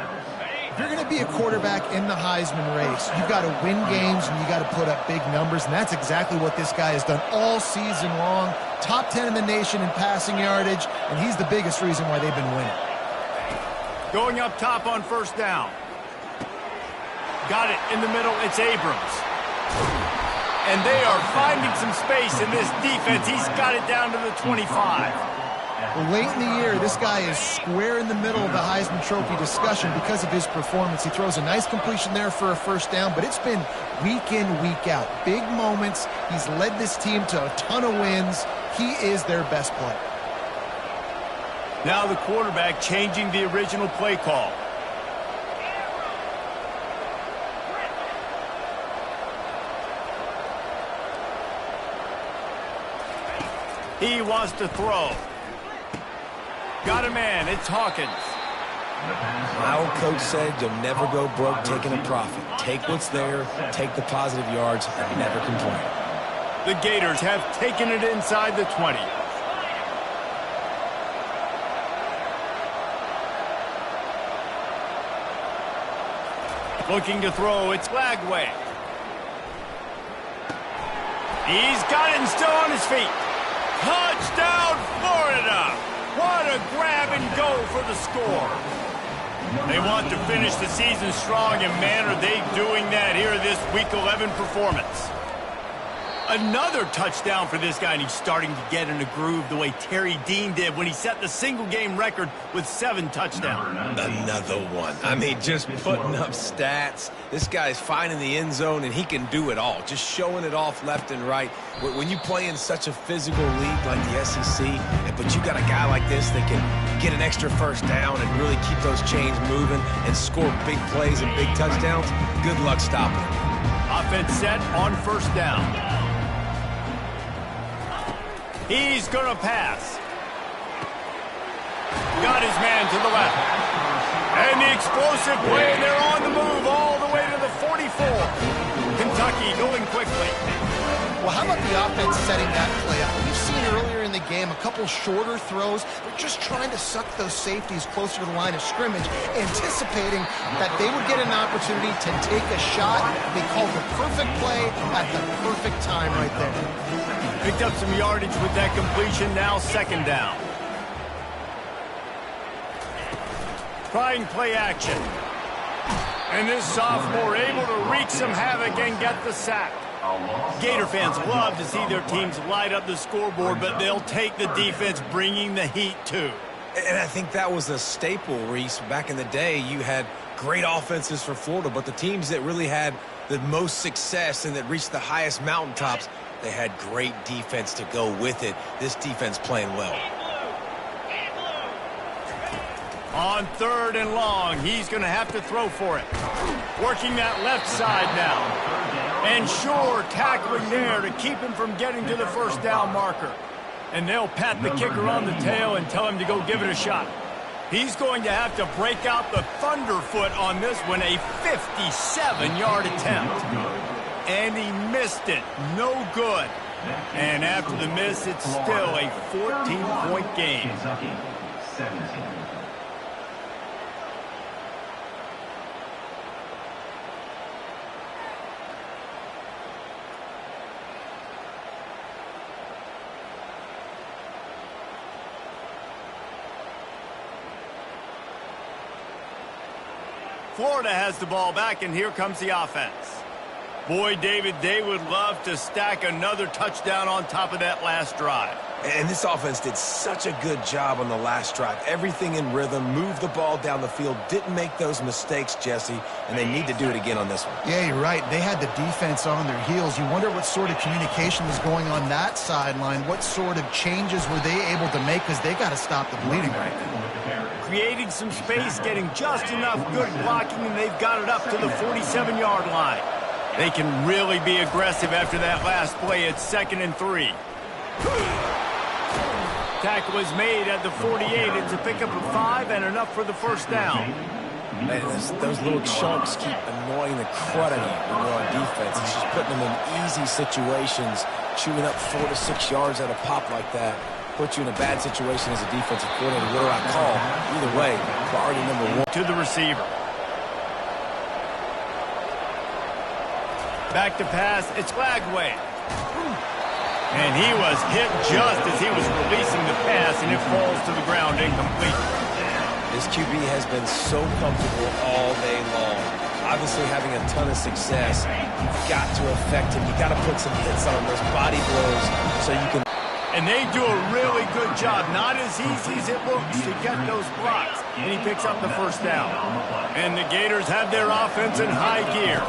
If you're going to be a quarterback in the Heisman race, you've got to win games and you got to put up big numbers, and that's exactly what this guy has done all season long. Top 10 in the nation in passing yardage, and he's the biggest reason why they've been winning. Going up top on first down. Got it in the middle. It's Abrams. And they are finding some space in this defense. He's got it down to the 25. Well, late in the year, this guy is square in the middle of the Heisman Trophy discussion because of his performance. He throws a nice completion there for a first down, but it's been week in, week out. Big moments. He's led this team to a ton of wins. He is their best player. Now the quarterback changing the original play call. He wants to throw. Got a man. It's Hawkins. My old coach said you'll never go broke taking a profit. Take what's there, take the positive yards, and never complain. The Gators have taken it inside the 20. Looking to throw, it's Lagway. He's got it and still on his feet. Touchdown, Florida! What a grab and go for the score. They want to finish the season strong, and man, are they doing that here in this Week 11 performance. Another touchdown for this guy, and he's starting to get in a groove the way Terry Dean did when he set the single-game record with 7 touchdowns. Another one. I mean, just putting up stats. This guy's finding the end zone, and he can do it all. Just showing it off left and right. When you play in such a physical league like the SEC, but you got a guy like this that can get an extra first down and really keep those chains moving and score big plays and big touchdowns, good luck stopping him. Offense set on first down. He's going to pass. Got his man to the left. And the explosive play, and they're on the move all the way to the 44. Kentucky going quickly. Well, how about the offense setting that play up? We've seen earlier in the game a couple shorter throws. They're just trying to suck those safeties closer to the line of scrimmage, anticipating that they would get an opportunity to take a shot. They called the perfect play at the perfect time right there. Picked up some yardage with that completion, now second down. Trying play action. And this sophomore able to wreak some havoc and get the sack. Gator fans love to see their teams light up the scoreboard, but they'll take the defense bringing the heat too. And I think that was a staple, Reese. Back in the day, you had great offenses for Florida, but the teams that really had the most success and that reached the highest mountaintops They had great defense to go with it. This defense playing well. On 3rd and long, he's going to have to throw for it. Working that left side now. And sure, tackling there to keep him from getting to the first down marker. And they'll pat the kicker on the tail and tell him to go give it a shot. He's going to have to break out the thunderfoot on this one, a 57-yard attempt. And he missed it. No good. And after the miss, it's still a 14-point game. Kentucky, 17. Florida has the ball back, and here comes the offense. Boy, David, they would love to stack another touchdown on top of that last drive. And this offense did such a good job on the last drive. Everything in rhythm, moved the ball down the field, didn't make those mistakes, Jesse, and they need to do it again on this one. Yeah, you're right. They had the defense on their heels. You wonder what sort of communication was going on that sideline. What sort of changes were they able to make, because they got to stop the bleeding right now. Creating some space, getting just enough good blocking, and they've got it up to the 47-yard line. They can really be aggressive after that last play. It's 2nd and 3. Tackle is made at the 48. It's a pickup of 5 and enough for the first down. Man, those little chunks keep annoying the crud out of you when you're on defense. It's just putting them in easy situations, shooting up 4 to 6 yards at a pop like that. Put you in a bad situation as a defensive coordinator. What do I call? Either way, priority number 1. To the receiver. Back to pass. It's Glagway. And he was hit just as he was releasing the pass, and it falls to the ground incomplete. This QB has been so comfortable all day long. Obviously having a ton of success. You've got to affect him. You've got to put some hits on those body blows so you can... And they do a really good job. Not as easy as it looks to get those blocks. And he picks up the first down. And the Gators have their offense in high gear.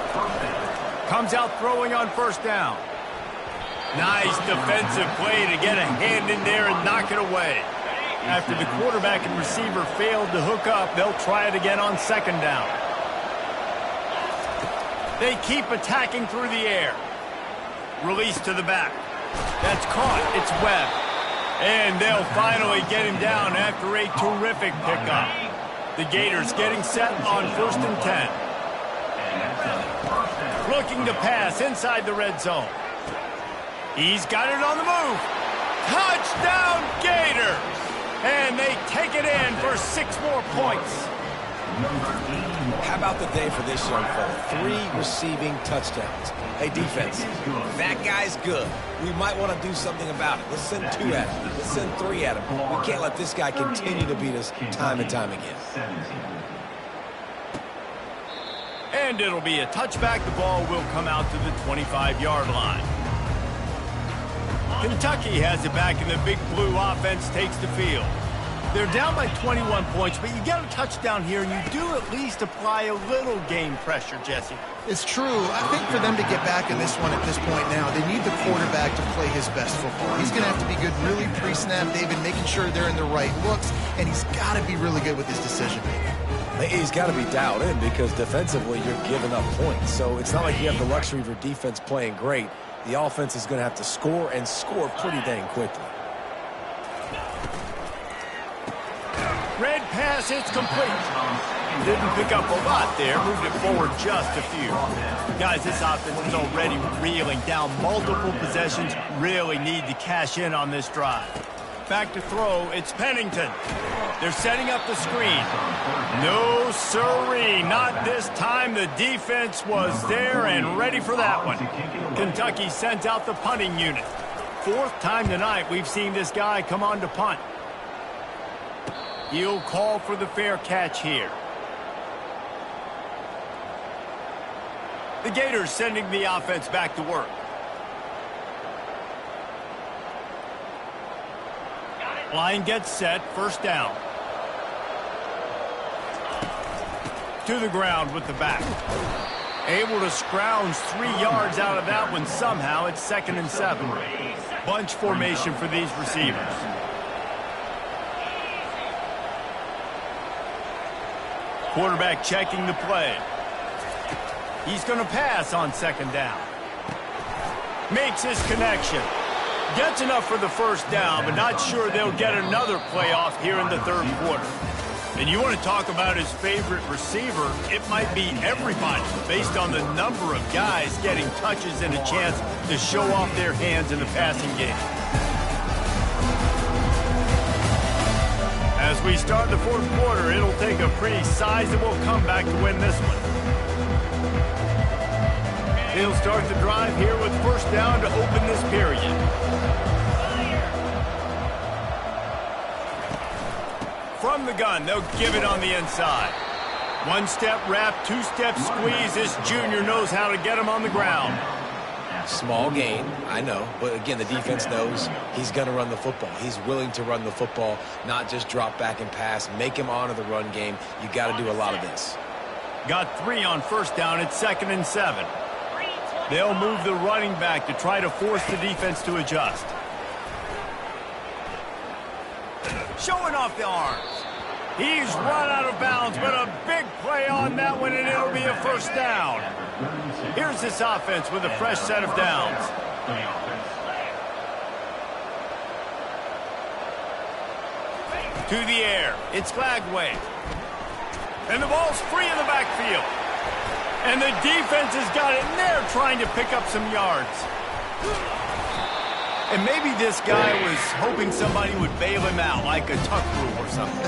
Comes out throwing on first down. Nice defensive play to get a hand in there and knock it away. After the quarterback and receiver failed to hook up, they'll try it again on 2nd down. They keep attacking through the air. Release to the back. That's caught. It's Webb. And they'll finally get him down after a terrific pickup. The Gators getting set on 1st and 10. Looking to pass inside the red zone. He's got it on the move. Touchdown, Gator! And they take it in for 6 more points. How about the day for this young fella? 3 receiving touchdowns. Hey, defense, that guy's good. We might want to do something about it. Let's send 2 at him. Let's send 3 at him. We can't let this guy continue to beat us time and time again. And it'll be a touchback. The ball will come out to the 25-yard line. Kentucky has it back, and the Big Blue offense takes the field. They're down by 21 points, but you get a touchdown here, and you do at least apply a little game pressure, Jesse. It's true. I think for them to get back in this one at this point now, they need the quarterback to play his best football. He's going to have to be good really pre-snap, David, making sure they're in the right looks, and he's got to be really good with his decision-making. He's got to be dialed in because defensively you're giving up points. So it's not like you have the luxury of your defense playing great. The offense is going to have to score and score pretty dang quickly. Red pass, it's complete. Didn't pick up a lot there, moved it forward just a few. Guys, this offense is already reeling down multiple possessions. Really need to cash in on this drive. Back to throw, it's Pennington. They're setting up the screen. No siree, not this time. The defense was there and ready for that one. Kentucky sends out the punting unit. 4th time tonight we've seen this guy come on to punt. He'll call for the fair catch here. The Gators sending the offense back to work. Line gets set, 1st down. To the ground with the back. Able to scrounge 3 yards out of that one somehow. It's 2nd and 7. Bunch formation for these receivers. Quarterback checking the play. He's going to pass on 2nd down. Makes his connection. Gets enough for the first down, but not sure they'll get another play off here in the 3rd quarter. And you want to talk about his favorite receiver, it might be everybody, based on the number of guys getting touches and a chance to show off their hands in the passing game. As we start the 4th quarter, it'll take a pretty sizable comeback to win this one. He'll start the drive here with 1st down to open this period. From the gun, they'll give it on the inside. 1-step wrap, 2-step squeeze. This junior knows how to get him on the ground. Small gain, I know, but again, the defense knows he's going to run the football. He's willing to run the football, not just drop back and pass, make him honor the run game. You got to do a lot of this. Got 3 on 1st down. It's 2nd and 7. They'll move the running back to try to force the defense to adjust. Showing off the arms. He's run out of bounds, but a big play on that one, and it'll be a 1st down. Here's this offense with a fresh set of downs. To the air. It's Glagway. And the ball's free in the backfield. And the defense has got it, and they're trying to pick up some yards. And maybe this guy was hoping somebody would bail him out, like a tuck rule or something.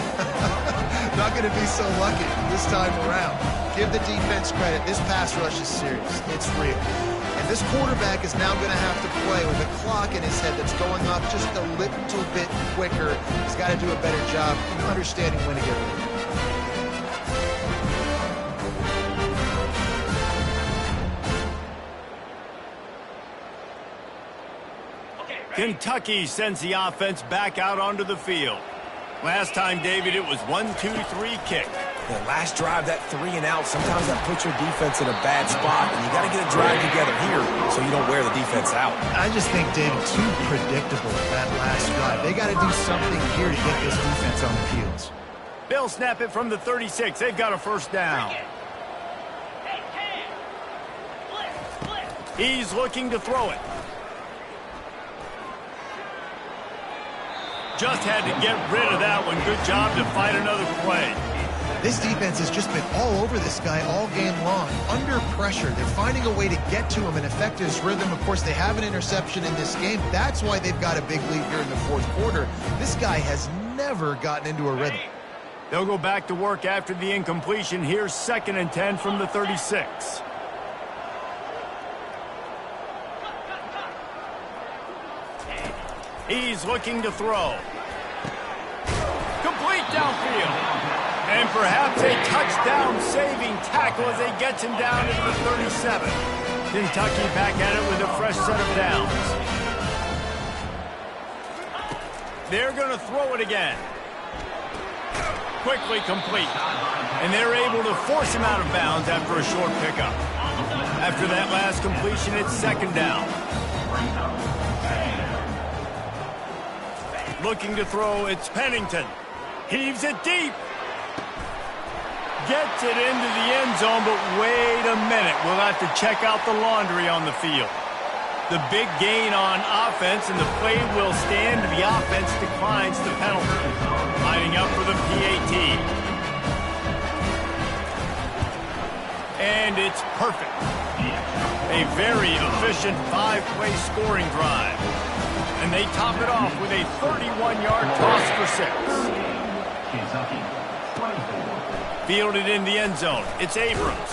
Not going to be so lucky this time around. Give the defense credit. This pass rush is serious. It's real. And this quarterback is now going to have to play with a clock in his head that's going up just a little bit quicker. He's got to do a better job understanding when to get rid of it. Kentucky sends the offense back out onto the field. Last time, David, it was 1-2-3 kick. The last drive, that 3 and out, sometimes that puts your defense in a bad spot, and you got to get a drive together here so you don't wear the defense out. I just think, David, too predictable that last drive. They got to do something here to get this defense on the heels. They'll snap it from the 36. They've got a 1st down. He's looking to throw it. Just had to get rid of that one. Good job to fight another play. This defense has just been all over this guy all game long. Under pressure, they're finding a way to get to him and affect his rhythm. Of course, they have an interception in this game. That's why they've got a big lead here in the 4th quarter. This guy has never gotten into a rhythm. They'll go back to work after the incompletion. Here's 2nd and 10 from the 36. He's looking to throw. Complete downfield. And perhaps a touchdown-saving tackle as he gets him down into the 37. Kentucky back at it with a fresh set of downs. They're going to throw it again. Quickly complete. And they're able to force him out of bounds after a short pickup. After that last completion, it's 2nd down. Looking to throw, it's Pennington. Heaves it deep. Gets it into the end zone, but wait a minute. We'll have to check out the laundry on the field. The big gain on offense, and the play will stand. The offense declines the penalty. Lining up for the PAT. And it's perfect. A very efficient 5-play scoring drive. And they top it off with a 31-yard toss for 6. Kentucky, 24. Fielded in the end zone. It's Abrams.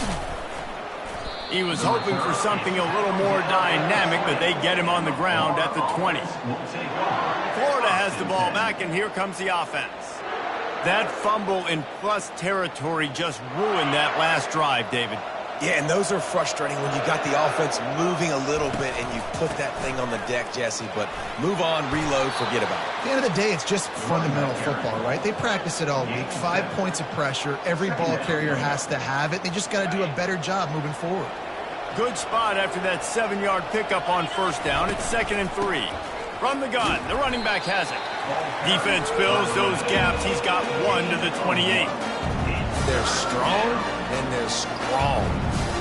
He was hoping for something a little more dynamic, but they get him on the ground at the 20. Florida has the ball back, and here comes the offense. That fumble in plus territory just ruined that last drive, David. Yeah, and those are frustrating when you got the offense moving a little bit and you put that thing on the deck, Jesse. But move on, reload, forget about it. At the end of the day, it's just fundamental football, right? They practice it all week. 5 points of pressure. Every ball carrier has to have it. They just got to do a better job moving forward. Good spot after that 7-yard pickup on first down. It's 2nd and 3. From the gun, the running back has it. Defense fills those gaps. He's got 1 to the 28. They're strong, and they're strong.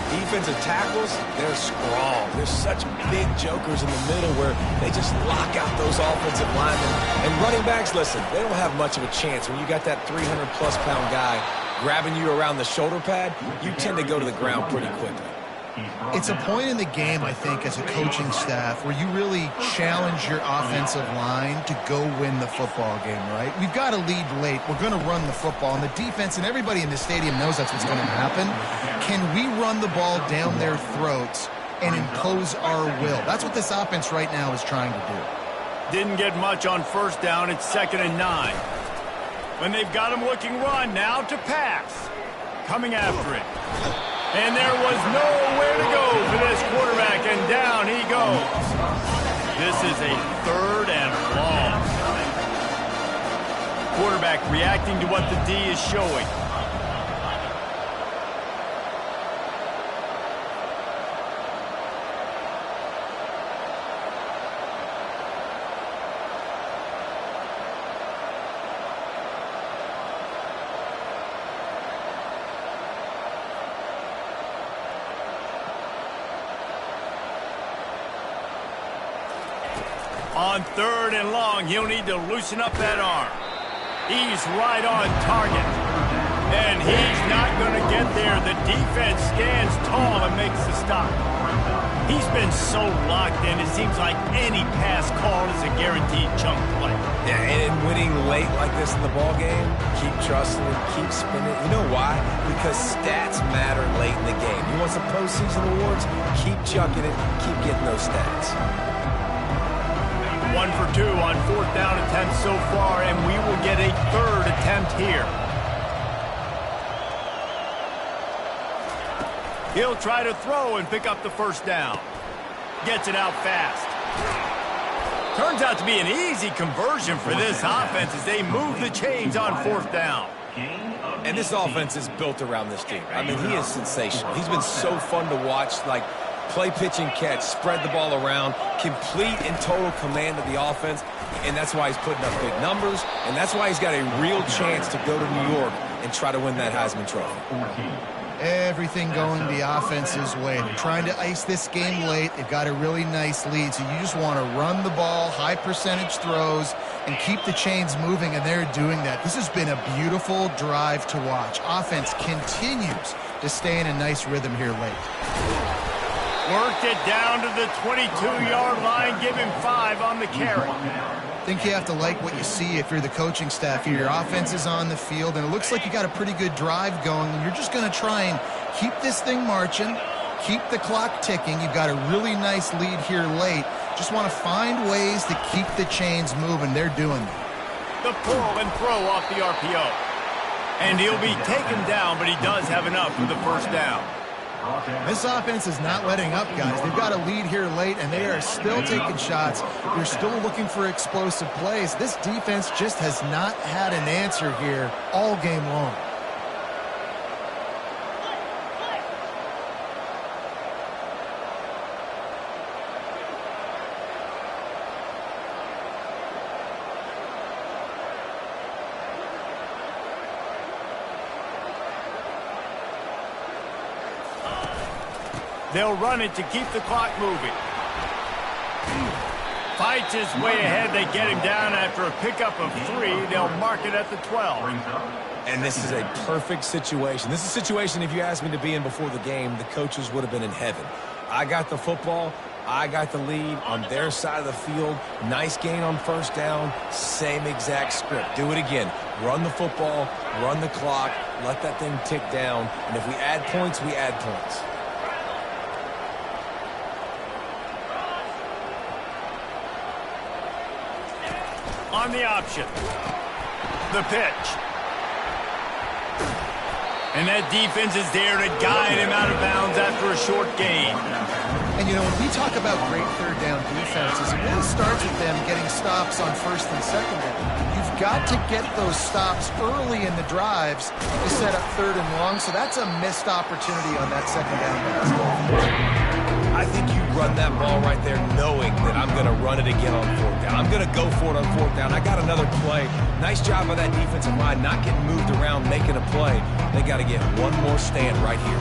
Defensive tackles, they're strong. There's such big jokers in the middle where they just lock out those offensive linemen. And running backs, listen, they don't have much of a chance. When you got that 300-plus-pound guy grabbing you around the shoulder pad, you tend to go to the ground pretty quickly. It's a point in the game, I think, as a coaching staff where you really challenge your offensive line to go win the football game, right? We've got to lead late. We're going to run the football. And the defense and everybody in the stadium knows that's what's going to happen. Can we run the ball down their throats and impose our will? That's what this offense right now is trying to do. Didn't get much on first down. It's 2nd and 9. When they've got him looking run, now to pass. Coming after it. And there was nowhere to go for this quarterback, and down he goes. This is a 3rd and long. Quarterback reacting to what the D is showing. On 3rd and long, he'll need to loosen up that arm. He's right on target. And he's not going to get there. The defense stands tall and makes the stop. He's been so locked in, it seems like any pass called is a guaranteed chunk play. Yeah, and in winning late like this in the ball game, keep trusting it, keep spinning. You know why? Because stats matter late in the game. You want some postseason awards? Keep chucking it, keep getting those stats. 1 for 2 on 4th down attempts so far, and we will get a 3rd attempt here. He'll try to throw and pick up the first down. Gets it out fast. Turns out to be an easy conversion for this offense as they move the chains on 4th down. And this offense is built around this dude. I mean, he is sensational. He's been so fun to watch, like play, pitch, and catch, spread the ball around, complete and total command of the offense, and that's why he's putting up big numbers, and that's why he's got a real chance to go to New York and try to win that Heisman Trophy. Everything going the offense's way. They're trying to ice this game late. They've got a really nice lead, so you just want to run the ball, high percentage throws, and keep the chains moving, and they're doing that. This has been a beautiful drive to watch. Offense continues to stay in a nice rhythm here late. Worked it down to the 22-yard line. Give him 5 on the carry. I think you have to like what you see if you're the coaching staff here. Your offense is on the field, and it looks like you got a pretty good drive going, and you're just going to try and keep this thing marching, keep the clock ticking. You've got a really nice lead here late. Just want to find ways to keep the chains moving. They're doing that. The pull and throw off the RPO. And he'll be taken down, but he does have enough for the first down. This offense is not letting up, guys. They've got a lead here late, and they are still taking shots. They're still looking for explosive plays. This defense just has not had an answer here all game long. They'll run it to keep the clock moving. Fights his way ahead. They get him down after a pickup of 3. They'll mark it at the 12. And this is a perfect situation. This is a situation, if you asked me to be in before the game, the coaches would have been in heaven. I got the football. I got the lead on their side of the field. Nice gain on first down. Same exact script. Do it again. Run the football, run the clock, let that thing tick down. And if we add points, we add points. On the option. The pitch. And that defense is there to guide him out of bounds after a short gain. And, you know, when we talk about great third down defenses, it really starts with them getting stops on first and second down. You've got to get those stops early in the drives to set up third and long, so that's a missed opportunity on that second down pass. I think you run that ball right there knowing that I'm going to run it again on fourth down. I'm going to go for it on fourth down. I got another play. Nice job by that defensive line not getting moved around, making a play. They got to get one more stand right here.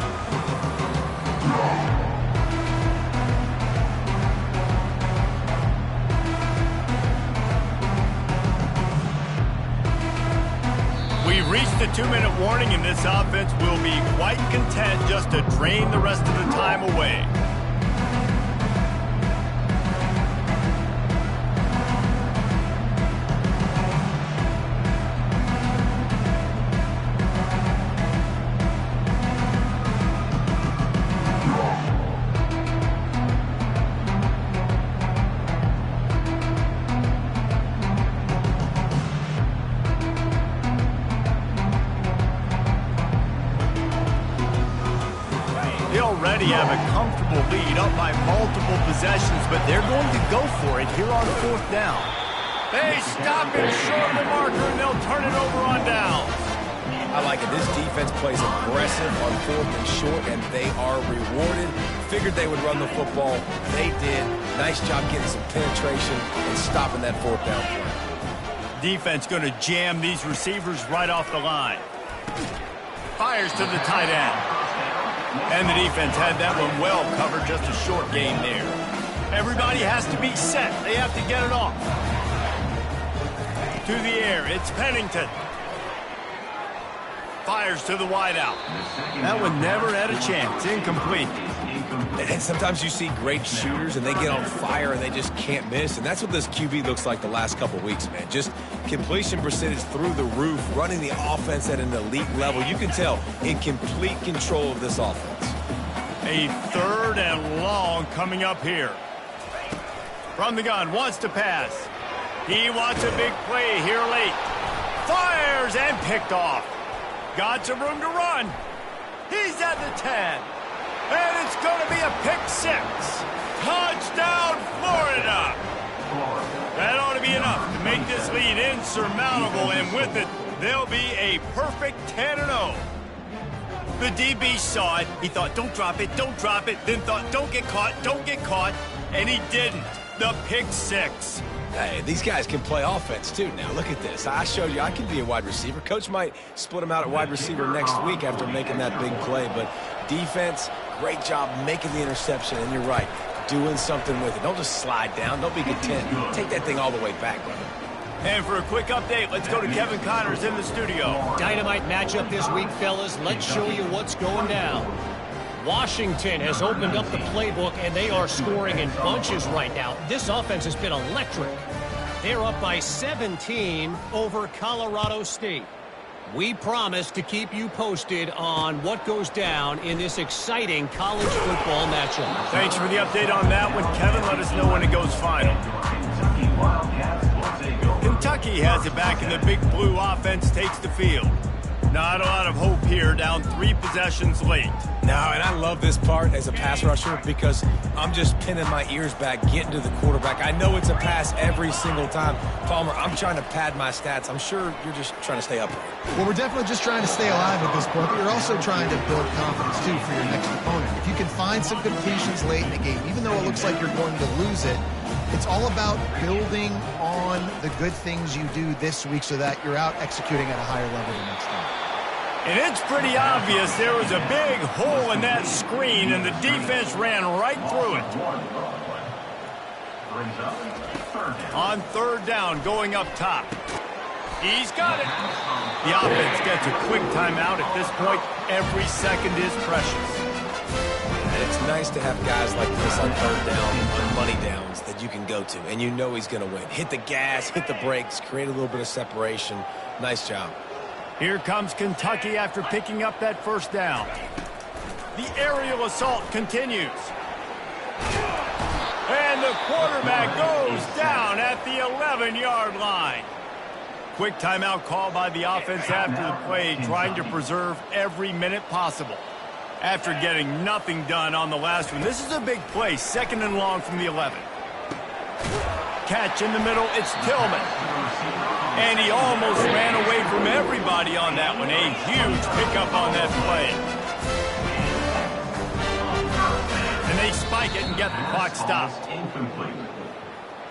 We've reached the 2-minute warning, and this offense will be quite content just to drain the rest of the time away. They already have a comfortable lead up by multiple possessions, but they're going to go for it here on fourth down. They stop it short of the marker, and they'll turn it over on down. I like it. This defense plays aggressive on fourth and short, and they are rewarded. Figured they would run the football. They did. Nice job getting some penetration and stopping that fourth down play. Defense going to jam these receivers right off the line. Fires to the tight end. And the defense had that one well covered, just a short gain there. Everybody has to be set. They have to get it off. To the air, it's Pennington. Fires to the wideout. That one never had a chance. Incomplete. And sometimes you see great shooters and they get on fire and they just can't miss. And that's what this QB looks like the last couple weeks, man. Just completion percentage through the roof, running the offense at an elite level. You can tell in complete control of this offense. A third and long coming up here. From the gun, wants to pass. He wants a big play here late. Fires and picked off. Got some room to run. He's at the 10. And it's going to be a pick six. Touchdown, Florida. That ought to be enough to make this lead insurmountable, and with it, they'll be a perfect 10-0. The DB saw it. He thought, don't drop it, then thought, don't get caught, and he didn't. The pick six. Hey, these guys can play offense, too. Now, look at this. I showed you I can be a wide receiver. Coach might split him out at wide receiver next week after making that big play. But defense, great job making the interception. And you're right, doing something with it. Don't just slide down. Don't be content. Take that thing all the way back, brother. And for a quick update, let's go to Kevin Connors in the studio. Dynamite matchup this week, fellas. Let's show you what's going down. Washington has opened up the playbook, and they are scoring in bunches right now. This offense has been electric. They're up by 17 over Colorado State. We promise to keep you posted on what goes down in this exciting college football matchup. Thanks for the update on that one, Kevin. Let us know when it goes final. Kentucky has it back, and the Big Blue offense takes the field. Not a lot of hope here, down 3 possessions late. No, and I love this part as a pass rusher because I'm just pinning my ears back, getting to the quarterback. I know it's a pass every single time. Palmer, I'm trying to pad my stats. I'm sure you're just trying to stay up here. Well, we're definitely just trying to stay alive at this point, but you're also trying to build confidence, too, for your next opponent. If you can find some completions late in the game, even though it looks like you're going to lose it, it's all about building on the good things you do this week so that you're out executing at a higher level the next time. And it's pretty obvious there was a big hole in that screen, and the defense ran right through it. On third down, going up top. He's got it. The offense gets a quick timeout. At this point, every second is precious. And it's nice to have guys like this on third down, on money downs that you can go to, and you know he's going to win. Hit the gas, hit the brakes, create a little bit of separation. Nice job. Here comes Kentucky after picking up that first down. The aerial assault continues. And the quarterback goes down at the 11-yard line. Quick timeout call by the offense after the play, trying to preserve every minute possible. After getting nothing done on the last one, this is a big play, 2nd and long from the 11. Catch in the middle, it's Tillman. And he almost ran away from everybody on that one. A huge pickup on that play. And they spike it and get the clock stopped. Incomplete.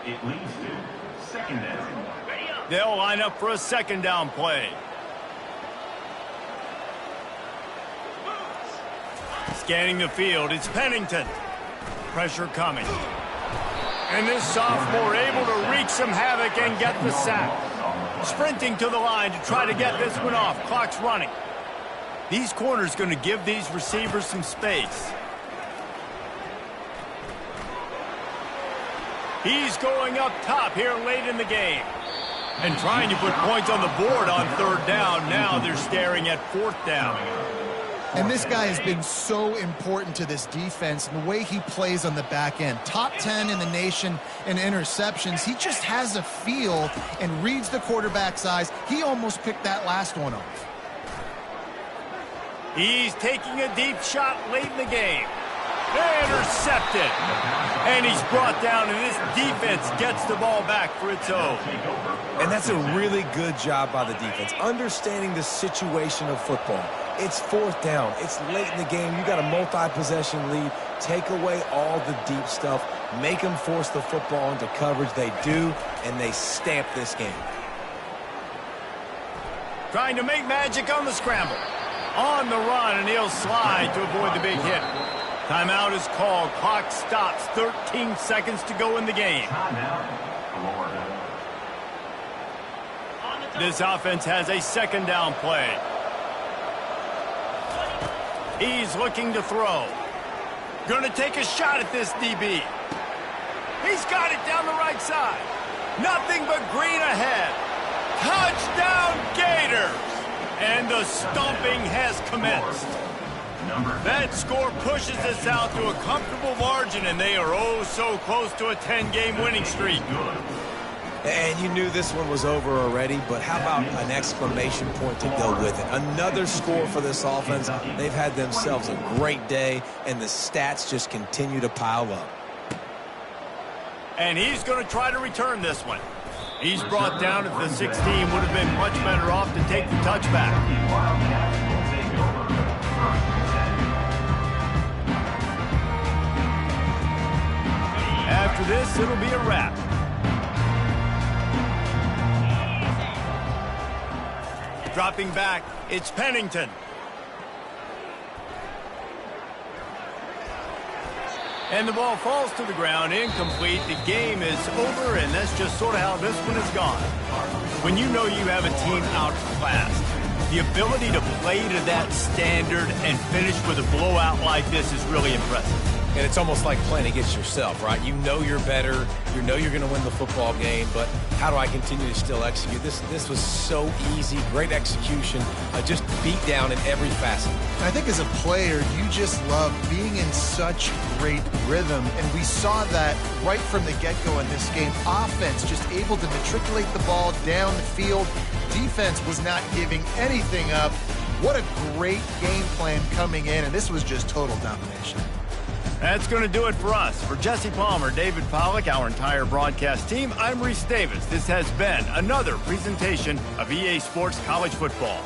It leads to 2nd down. They'll line up for a 2nd down play. Scanning the field, it's Pennington. Pressure coming. And this sophomore able to wreak some havoc and get the sack. Sprinting to the line to try to get this one off. Clock's running. These corners going to give these receivers some space. He's going up top here late in the game. And trying to put points on the board on 3rd down. Now they're staring at 4th down. And this guy has been so important to this defense and the way he plays on the back end. Top 10 in the nation in interceptions. He just has a feel and reads the quarterback's eyes. He almost picked that last one off. He's taking a deep shot late in the game. Intercepted. And he's brought down, and this defense gets the ball back for its own. And that's a really good job by the defense, understanding the situation of football. It's 4th down. It's late in the game. You got a multi-possession lead. Take away all the deep stuff. Make them force the football into coverage. They do, and they stamp this game. Trying to make magic on the scramble. On the run, and he'll slide to avoid the big hit. Timeout is called. Clock stops. 13 seconds to go in the game. This offense has a 2nd down play. He's looking to throw. Going to take a shot at this DB. He's got it down the right side. Nothing but green ahead. Touchdown Gators! And the stomping has commenced. That score pushes us out to a comfortable margin, and they are oh so close to a 10-game winning streak. And you knew this one was over already, but how about an exclamation point to go with it? Another score for this offense. They've had themselves a great day, and the stats just continue to pile up. And he's going to try to return this one. He's brought down at the 16. Would have been much better off to take the touchback. After this, it'll be a wrap. Dropping back, it's Pennington. And the ball falls to the ground, incomplete. The game is over, and that's just sort of how this one has gone. When you know you have a team outclassed, the ability to play to that standard and finish with a blowout like this is really impressive. And it's almost like playing against yourself, right? You know you're better. You know you're going to win the football game, but how do I continue to still execute? This was so easy, great execution, just beat down in every facet. I think as a player, you just love being in such great rhythm, and we saw that right from the get-go in this game. Offense just able to matriculate the ball down the field. Defense was not giving anything up. What a great game plan coming in, and this was just total domination. That's going to do it for us. For Jesse Palmer, David Pollack, our entire broadcast team, I'm Reese Davis. This has been another presentation of EA Sports College Football.